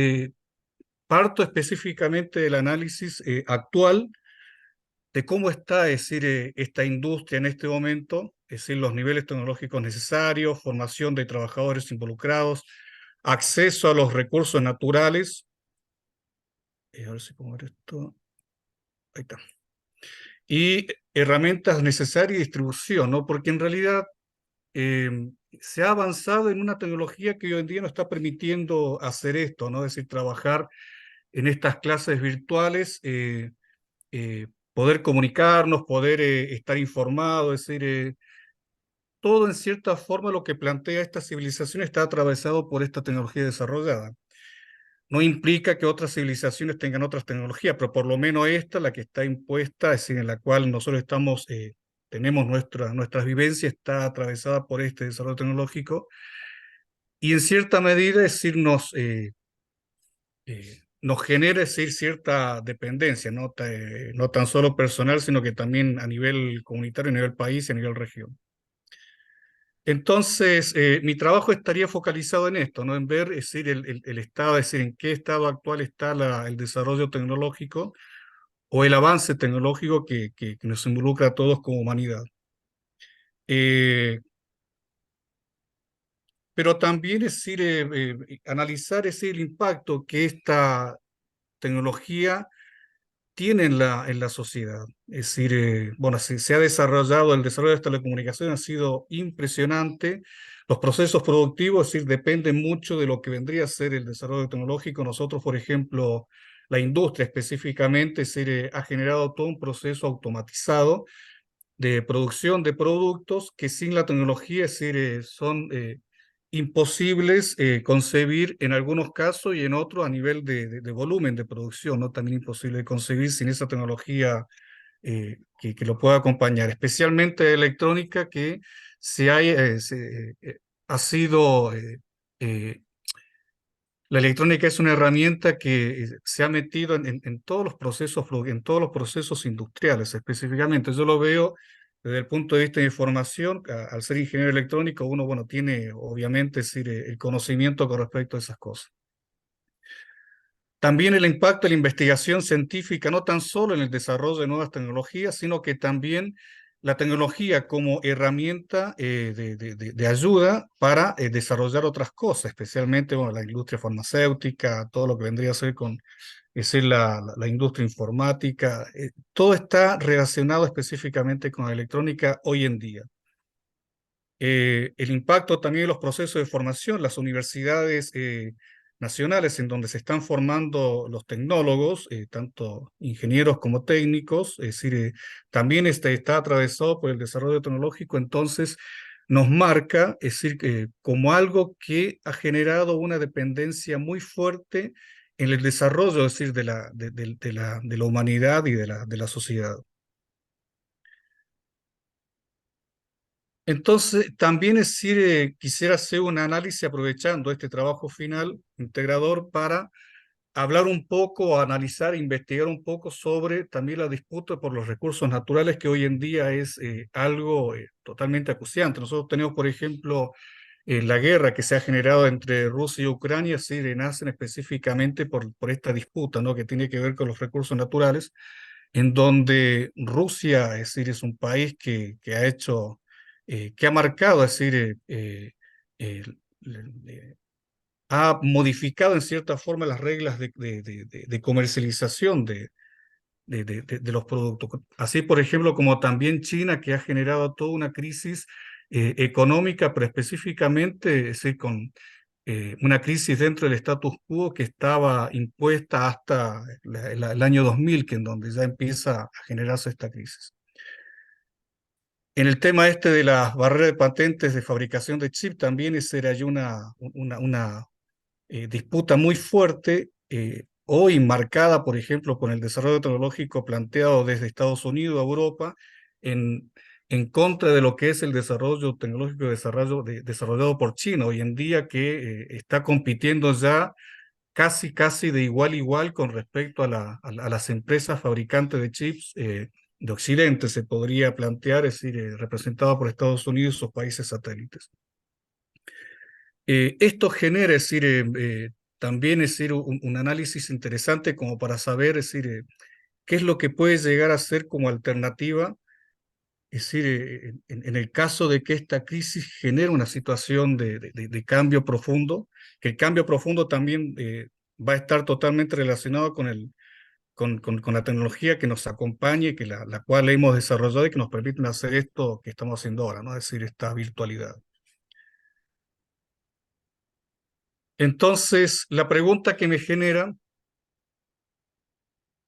parto específicamente del análisis actual de cómo está, es decir, esta industria en este momento, es decir, los niveles tecnológicos necesarios, formación de trabajadores involucrados, acceso a los recursos naturales. A ver si pongo esto. Ahí está. Y herramientas necesarias y distribución, ¿no? Porque en realidad se ha avanzado en una tecnología que hoy en día nos está permitiendo hacer esto, ¿no? Es decir, trabajar en estas clases virtuales, poder comunicarnos, poder estar informados, es decir, todo en cierta forma lo que plantea esta civilización está atravesado por esta tecnología desarrollada. No implica que otras civilizaciones tengan otras tecnologías, pero por lo menos esta, la que está impuesta, es decir, en la cual nosotros estamos, tenemos nuestras vivencias, está atravesada por este desarrollo tecnológico y en cierta medida, es decir, nos genera, es decir, cierta dependencia, ¿no? No tan solo personal, sino que también a nivel comunitario, a nivel país y a nivel región. Entonces, mi trabajo estaría focalizado en esto, ¿no? En ver, es decir, el estado, es decir, en qué estado actual está el desarrollo tecnológico o el avance tecnológico que nos involucra a todos como humanidad. Pero también, es decir, analizar, es decir, el impacto que esta tecnología tiene en la sociedad. Es decir, bueno, se ha desarrollado, el desarrollo de esta telecomunicación ha sido impresionante. Los procesos productivos, es decir, dependen mucho de lo que vendría a ser el desarrollo tecnológico. Nosotros, por ejemplo, la industria específicamente, es decir, ha generado todo un proceso automatizado de producción de productos que sin la tecnología, es decir, son imposibles concebir en algunos casos y en otros a nivel de volumen de producción, ¿no? También imposible de concebir sin esa tecnología que lo pueda acompañar, especialmente electrónica que ha sido... la electrónica es una herramienta que se ha metido en todos los procesos, en todos los procesos industriales específicamente. Yo lo veo desde el punto de vista de información. Al ser ingeniero electrónico, uno, bueno, tiene obviamente, es decir, el conocimiento con respecto a esas cosas. También el impacto de la investigación científica, no tan solo en el desarrollo de nuevas tecnologías, sino que también la tecnología como herramienta de ayuda para desarrollar otras cosas, especialmente bueno, la industria farmacéutica, todo lo que vendría a ser con es decir, la industria informática, todo está relacionado específicamente con la electrónica hoy en día. El impacto también de los procesos de formación, las universidades nacionales en donde se están formando los tecnólogos, tanto ingenieros como técnicos, es decir, también está atravesado por el desarrollo tecnológico, entonces nos marca, es decir, como algo que ha generado una dependencia muy fuerte en el desarrollo, es decir, de la humanidad y de la sociedad. Entonces, también es decir, quisiera hacer un análisis aprovechando este trabajo final integrador para hablar un poco, analizar, investigar un poco sobre también la disputa por los recursos naturales que hoy en día es algo totalmente acuciante. Nosotros tenemos, por ejemplo, la guerra que se ha generado entre Rusia y Ucrania, sí, nacen específicamente por esta disputa, ¿no? Que tiene que ver con los recursos naturales, en donde Rusia, es decir, es un país que ha hecho, que ha marcado, es decir, eh, ha modificado en cierta forma las reglas de comercialización de los productos. Así, por ejemplo, como también China, que ha generado toda una crisis económica, pero específicamente, es decir, con una crisis dentro del status quo que estaba impuesta hasta el año 2000, que en donde ya empieza a generarse esta crisis. En el tema este de las barreras de patentes de fabricación de chip, también esa era ya una disputa muy fuerte, hoy marcada, por ejemplo, por el desarrollo tecnológico planteado desde Estados Unidos a Europa, en contra de lo que es el desarrollo tecnológico desarrollado por China, hoy en día que está compitiendo ya casi de igual a igual con respecto a las empresas fabricantes de chips de Occidente, se podría plantear, es decir, representado por Estados Unidos y sus países satélites. Esto genera, es decir, también es decir, un análisis interesante como para saber, es decir, qué es lo que puede llegar a ser como alternativa, es decir, en el caso de que esta crisis genere una situación de cambio profundo, que el cambio profundo también va a estar totalmente relacionado con la tecnología que nos acompañe, que la cual hemos desarrollado y que nos permiten hacer esto que estamos haciendo ahora, ¿no? Es decir, esta virtualidad. Entonces, la pregunta que me genera,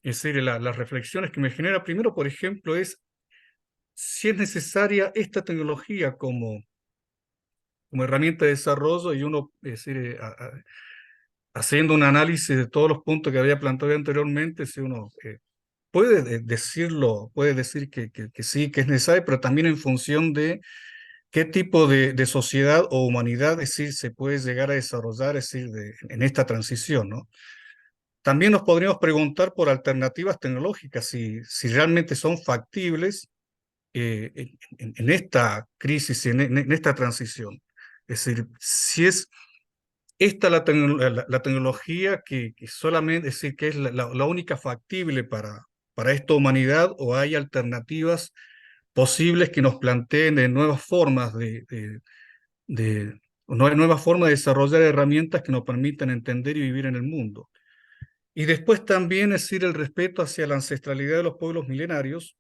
es decir, las reflexiones que me genera primero, por ejemplo, es si es necesaria esta tecnología como herramienta de desarrollo y uno, es decir, haciendo un análisis de todos los puntos que había planteado anteriormente, si uno puede decirlo, puede decir que sí, que es necesario, pero también en función de qué tipo de sociedad o humanidad, es decir, se puede llegar a desarrollar, es decir, en esta transición, ¿no? También nos podríamos preguntar por alternativas tecnológicas, si realmente son factibles en esta crisis, en esta transición. Es decir, si es esta la tecnología que solamente, es decir, que es la única factible para esta humanidad, o hay alternativas posibles que nos planteen nuevas formas nuevas formas de desarrollar herramientas que nos permitan entender y vivir en el mundo. Y después también es decir, el respeto hacia la ancestralidad de los pueblos milenarios,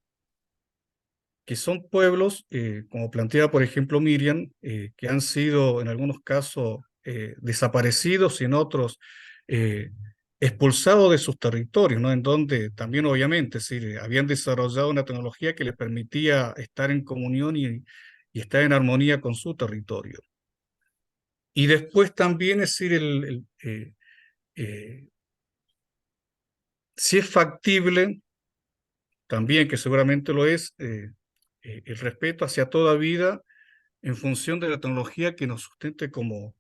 que son pueblos, como plantea por ejemplo Miriam, que han sido en algunos casos desaparecidos y en otros expulsados de sus territorios, ¿no? En donde también obviamente habían desarrollado una tecnología que les permitía estar en comunión y estar en armonía con su territorio. Y después también es decir, si es factible, también que seguramente lo es, el respeto hacia toda vida en función de la tecnología que nos sustente como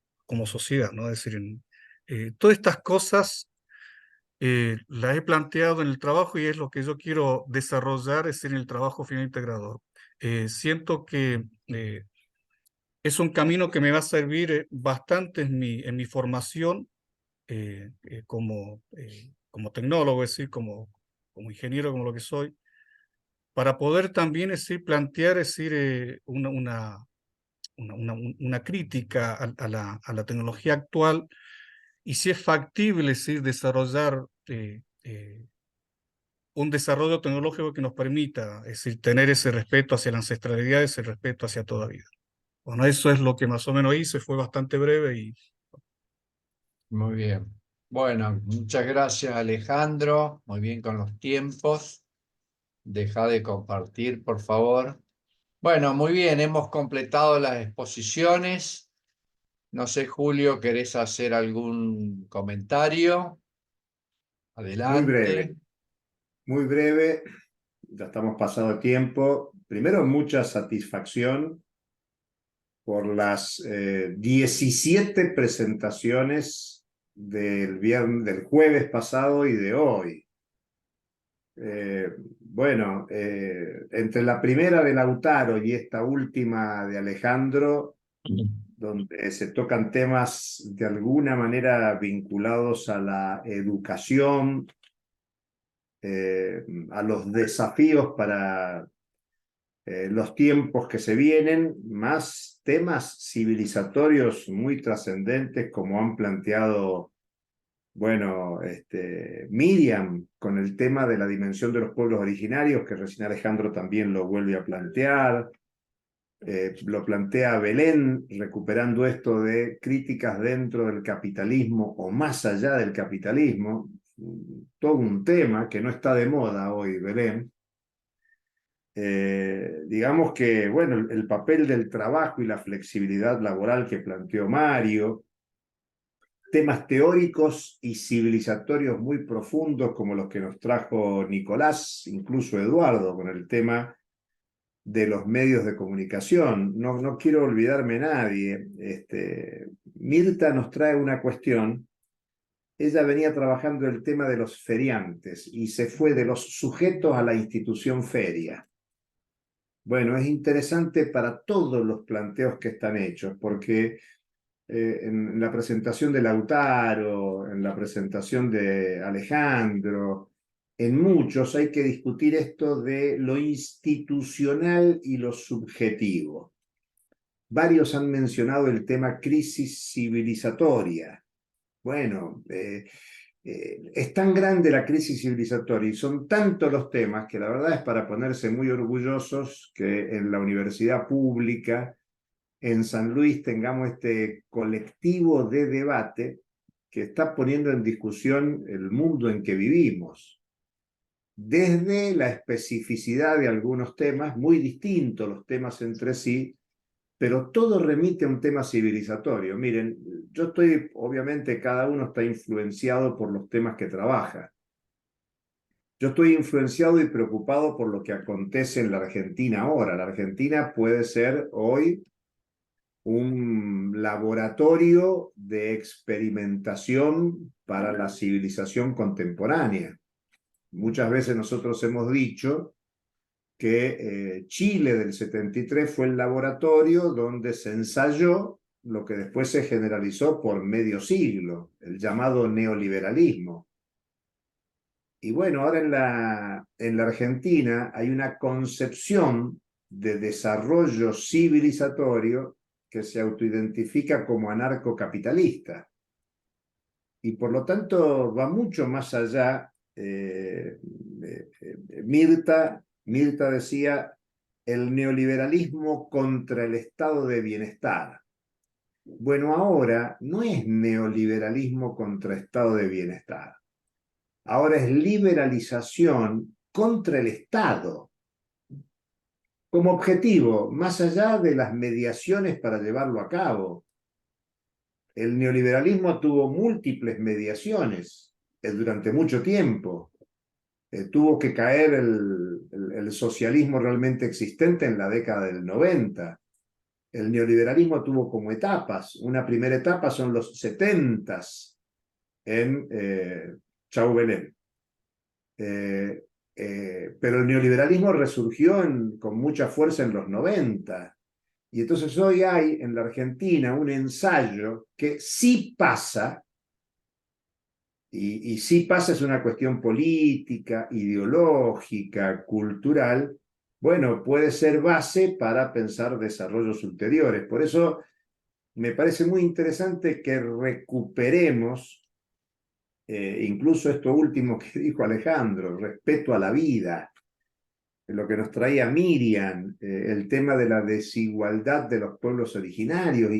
sociedad, ¿no? Es decir, todas estas cosas las he planteado en el trabajo y es lo que yo quiero desarrollar, es decir, en el trabajo final integrador. Siento que es un camino que me va a servir bastante en mi formación como tecnólogo, es decir, como ingeniero, como lo que soy, para poder también, es decir, plantear, es decir, una crítica a la tecnología actual y si es factible, es decir, desarrollar un desarrollo tecnológico que nos permita, es decir, tener ese respeto hacia la ancestralidad, ese respeto hacia toda vida. Bueno, eso es lo que más o menos hice, fue bastante breve y... Muy bien. Bueno, muchas gracias Alejandro, muy bien con los tiempos. Deja de compartir, por favor. Bueno, muy bien, hemos completado las exposiciones. No sé, Julio, ¿querés hacer algún comentario? Muy Adelante. breve, muy breve. Ya estamos pasado de tiempo. Primero, mucha satisfacción por las 17 presentaciones del jueves pasado y de hoy. Bueno, entre la primera de Lautaro y esta última de Alejandro, donde se tocan temas de alguna manera vinculados a la educación, a los desafíos para los tiempos que se vienen, más temas civilizatorios muy trascendentes como han planteado, bueno, Miriam, con el tema de la dimensión de los pueblos originarios, que recién Alejandro también lo vuelve a plantear. Lo plantea Belén, recuperando esto de críticas dentro del capitalismo o más allá del capitalismo, todo un tema que no está de moda hoy, Belén. Digamos que, bueno, el papel del trabajo y la flexibilidad laboral que planteó Mario, temas teóricos y civilizatorios muy profundos como los que nos trajo Nicolás, incluso Eduardo, con el tema de los medios de comunicación. No quiero olvidarme nadie. Mirta nos trae una cuestión. Ella venía trabajando el tema de los feriantes y se fue de los sujetos a la institución feria. Bueno, es interesante para todos los planteos que están hechos, porque en la presentación de Lautaro, en la presentación de Alejandro, en muchos hay que discutir esto de lo institucional y lo subjetivo. Varios han mencionado el tema crisis civilizatoria. Bueno, es tan grande la crisis civilizatoria y son tantos los temas que la verdad es para ponerse muy orgullosos que en la universidad pública en San Luis tengamos este colectivo de debate que está poniendo en discusión el mundo en que vivimos. Desde la especificidad de algunos temas, muy distintos los temas entre sí, pero todo remite a un tema civilizatorio. Miren, yo estoy, obviamente cada uno está influenciado por los temas que trabaja. Yo estoy influenciado y preocupado por lo que acontece en la Argentina ahora. La Argentina puede ser hoy un laboratorio de experimentación para la civilización contemporánea. Muchas veces nosotros hemos dicho que Chile del 73 fue el laboratorio donde se ensayó lo que después se generalizó por medio siglo, el llamado neoliberalismo. Y bueno, ahora en la Argentina hay una concepción de desarrollo civilizatorio que se autoidentifica como anarcocapitalista. Y por lo tanto va mucho más allá. Mirta decía el neoliberalismo contra el estado de bienestar. Bueno, ahora no es neoliberalismo contra estado de bienestar. Ahora es liberalización contra el Estado, como objetivo, más allá de las mediaciones para llevarlo a cabo. El neoliberalismo tuvo múltiples mediaciones durante mucho tiempo. Tuvo que caer el socialismo realmente existente en la década del 90. El neoliberalismo tuvo como etapas. Una primera etapa son los 70s en Chau Belén. Pero el neoliberalismo resurgió con mucha fuerza en los 90. Y entonces hoy hay en la Argentina un ensayo que sí pasa, y sí pasa es una cuestión política, ideológica, cultural, bueno, puede ser base para pensar desarrollos ulteriores. Por eso me parece muy interesante que recuperemos incluso esto último que dijo Alejandro, respeto a la vida, lo que nos traía Miriam, el tema de la desigualdad de los pueblos originarios,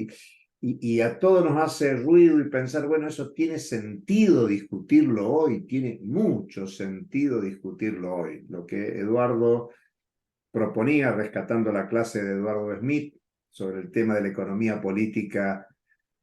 y a todos nos hace ruido y pensar, bueno, eso tiene sentido discutirlo hoy, tiene mucho sentido discutirlo hoy. Lo que Eduardo proponía, rescatando la clase de Eduardo Smith sobre el tema de la economía política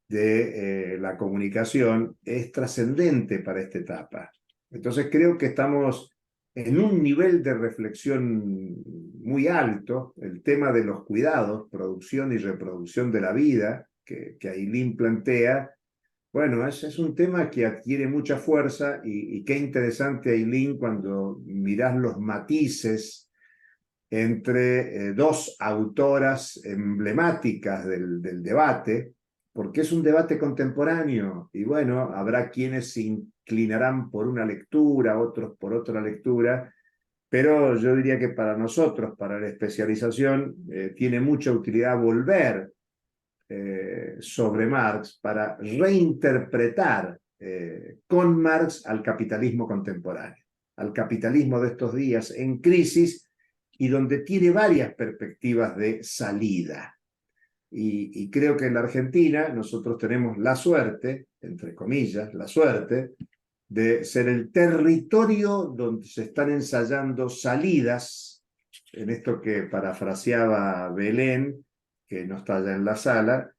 de la comunicación, es trascendente para esta etapa. Entonces creo que estamos en un nivel de reflexión muy alto. El tema de los cuidados, producción y reproducción de la vida, que Ailín plantea, bueno, es un tema que adquiere mucha fuerza y qué interesante, Ailín, cuando mirás los matices entre dos autoras emblemáticas del debate, porque es un debate contemporáneo y bueno, habrá quienes se inclinarán por una lectura, otros por otra lectura, pero yo diría que para nosotros, para la especialización, tiene mucha utilidad volver sobre Marx para reinterpretar con Marx al capitalismo contemporáneo, al capitalismo de estos días en crisis y donde tiene varias perspectivas de salida. Y creo que en la Argentina nosotros tenemos la suerte, entre comillas, la suerte de ser el territorio donde se están ensayando salidas, en esto que parafraseaba Belén, que no está ya en la sala,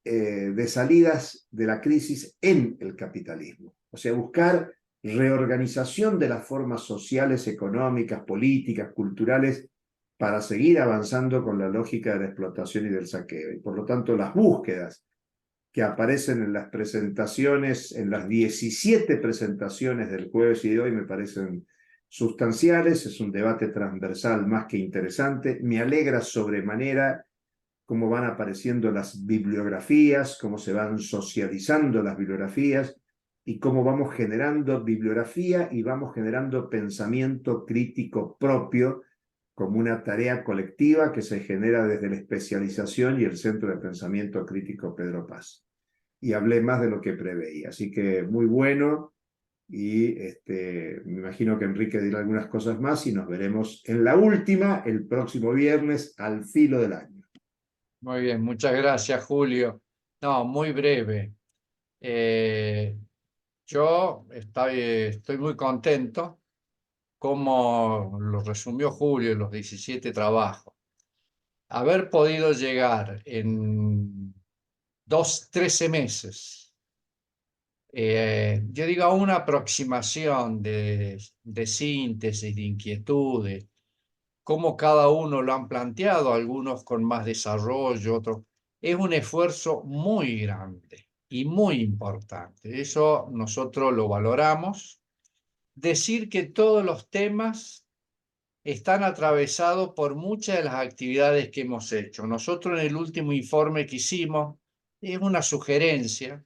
de salidas de la crisis en el capitalismo. O sea, buscar reorganización de las formas sociales, económicas, políticas, culturales, para seguir avanzando con la lógica de la explotación y del saqueo. Y por lo tanto, las búsquedas que aparecen en las presentaciones, en las 17 presentaciones del jueves y de hoy, me parecen sustanciales. Es un debate transversal más que interesante. Me alegra sobremanera cómo van apareciendo las bibliografías, cómo se van socializando las bibliografías y cómo vamos generando bibliografía y vamos generando pensamiento crítico propio como una tarea colectiva que se genera desde la especialización y el Centro de Pensamiento Crítico Pedro Paz. Y hablé más de lo que preveía, así que muy bueno, y me imagino que Enrique dirá algunas cosas más y nos veremos en la última el próximo viernes al filo del año. Muy bien, muchas gracias, Julio. No, muy breve. Yo estoy muy contento como lo resumió Julio en los 17 trabajos. Haber podido llegar en 13 meses, yo digo, a una aproximación de síntesis, de inquietudes, cómo cada uno lo han planteado, algunos con más desarrollo, otros. Es un esfuerzo muy grande y muy importante. Eso nosotros lo valoramos. Decir que todos los temas están atravesados por muchas de las actividades que hemos hecho. Nosotros en el último informe que hicimos, es una sugerencia,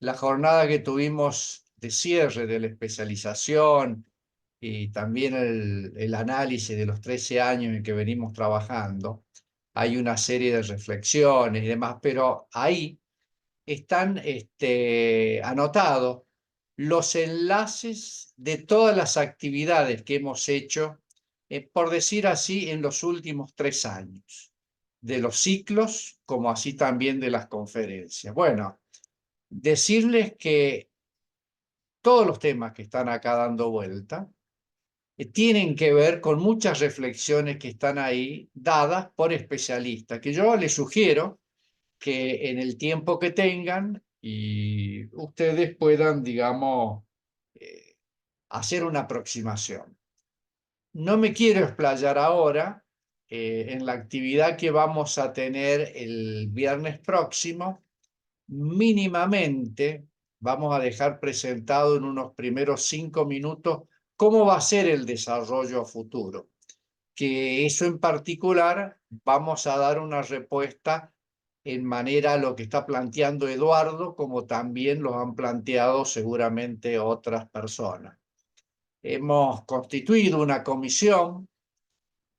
la jornada que tuvimos de cierre de la especialización y también el análisis de los 13 años en que venimos trabajando, hay una serie de reflexiones y demás, pero ahí están anotados los enlaces de todas las actividades que hemos hecho, por decir así, en los últimos 3 años, de los ciclos como así también de las conferencias. Bueno, decirles que todos los temas que están acá dando vuelta tienen que ver con muchas reflexiones que están ahí dadas por especialistas, que yo les sugiero que en el tiempo que tengan y ustedes puedan, digamos, hacer una aproximación. No me quiero explayar ahora en la actividad que vamos a tener el viernes próximo. Mínimamente vamos a dejar presentado en unos primeros 5 minutos cómo va a ser el desarrollo a futuro. Que eso en particular vamos a dar una respuesta en manera a lo que está planteando Eduardo, como también lo han planteado seguramente otras personas. Hemos constituido una comisión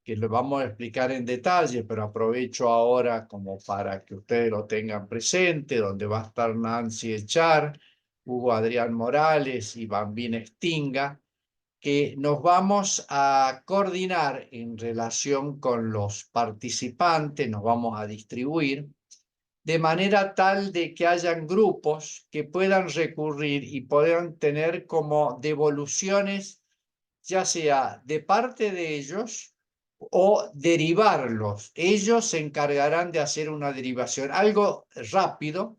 que lo vamos a explicar en detalle, pero aprovecho ahora como para que ustedes lo tengan presente, donde va a estar Nancy Echar, Hugo Adrián Morales y Bambín Stinga, que nos vamos a coordinar en relación con los participantes, nos vamos a distribuir, de manera tal de que hayan grupos que puedan recurrir y puedan tener como devoluciones, ya sea de parte de ellos o derivarlos. Ellos se encargarán de hacer una derivación, algo rápido,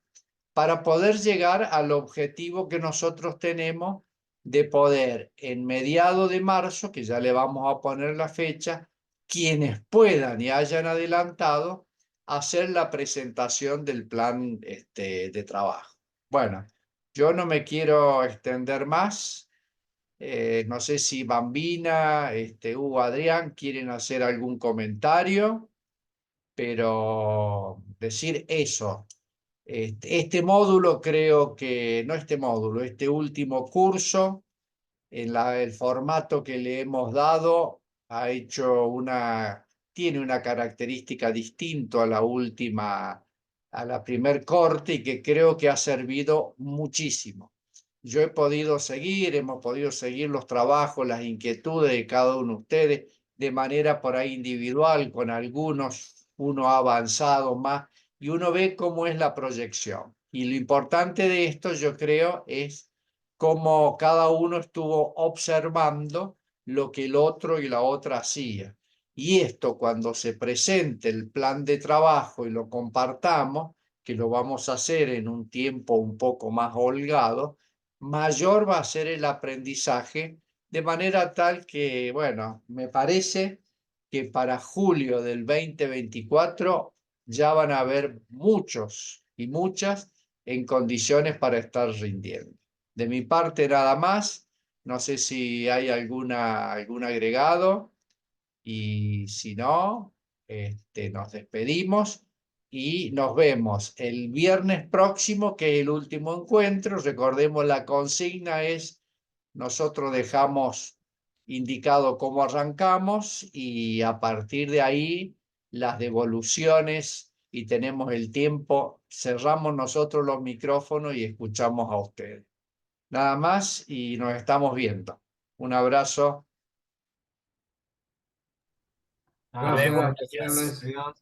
para poder llegar al objetivo que nosotros tenemos de poder en mediado de marzo, que ya le vamos a poner la fecha, quienes puedan y hayan adelantado, hacer la presentación del plan de trabajo. Bueno, yo no me quiero extender más. No sé si Bambina, Hugo, Adrián quieren hacer algún comentario, pero decir eso. Este módulo creo que, no este módulo, este último curso, en el formato que le hemos dado, tiene una característica distinta a la última, a la primer corte, y que creo que ha servido muchísimo. Yo hemos podido seguir los trabajos, las inquietudes de cada uno de ustedes de manera por ahí individual, con algunos uno ha avanzado más y uno ve cómo es la proyección. Y lo importante de esto, yo creo, es cómo cada uno estuvo observando lo que el otro y la otra hacía. Y esto, cuando se presente el plan de trabajo y lo compartamos, que lo vamos a hacer en un tiempo un poco más holgado, mayor va a ser el aprendizaje, de manera tal que, bueno, me parece que para julio del 2024 ya van a haber muchos y muchas en condiciones para estar rindiendo. De mi parte nada más, no sé si hay algún agregado, y si no, nos despedimos y nos vemos el viernes próximo, que es el último encuentro. Recordemos, la consigna es, nosotros dejamos indicado cómo arrancamos y a partir de ahí las devoluciones, y tenemos el tiempo, cerramos nosotros los micrófonos y escuchamos a ustedes. Nada más y nos estamos viendo. Un abrazo. Nos vemos, Gracias. adiós.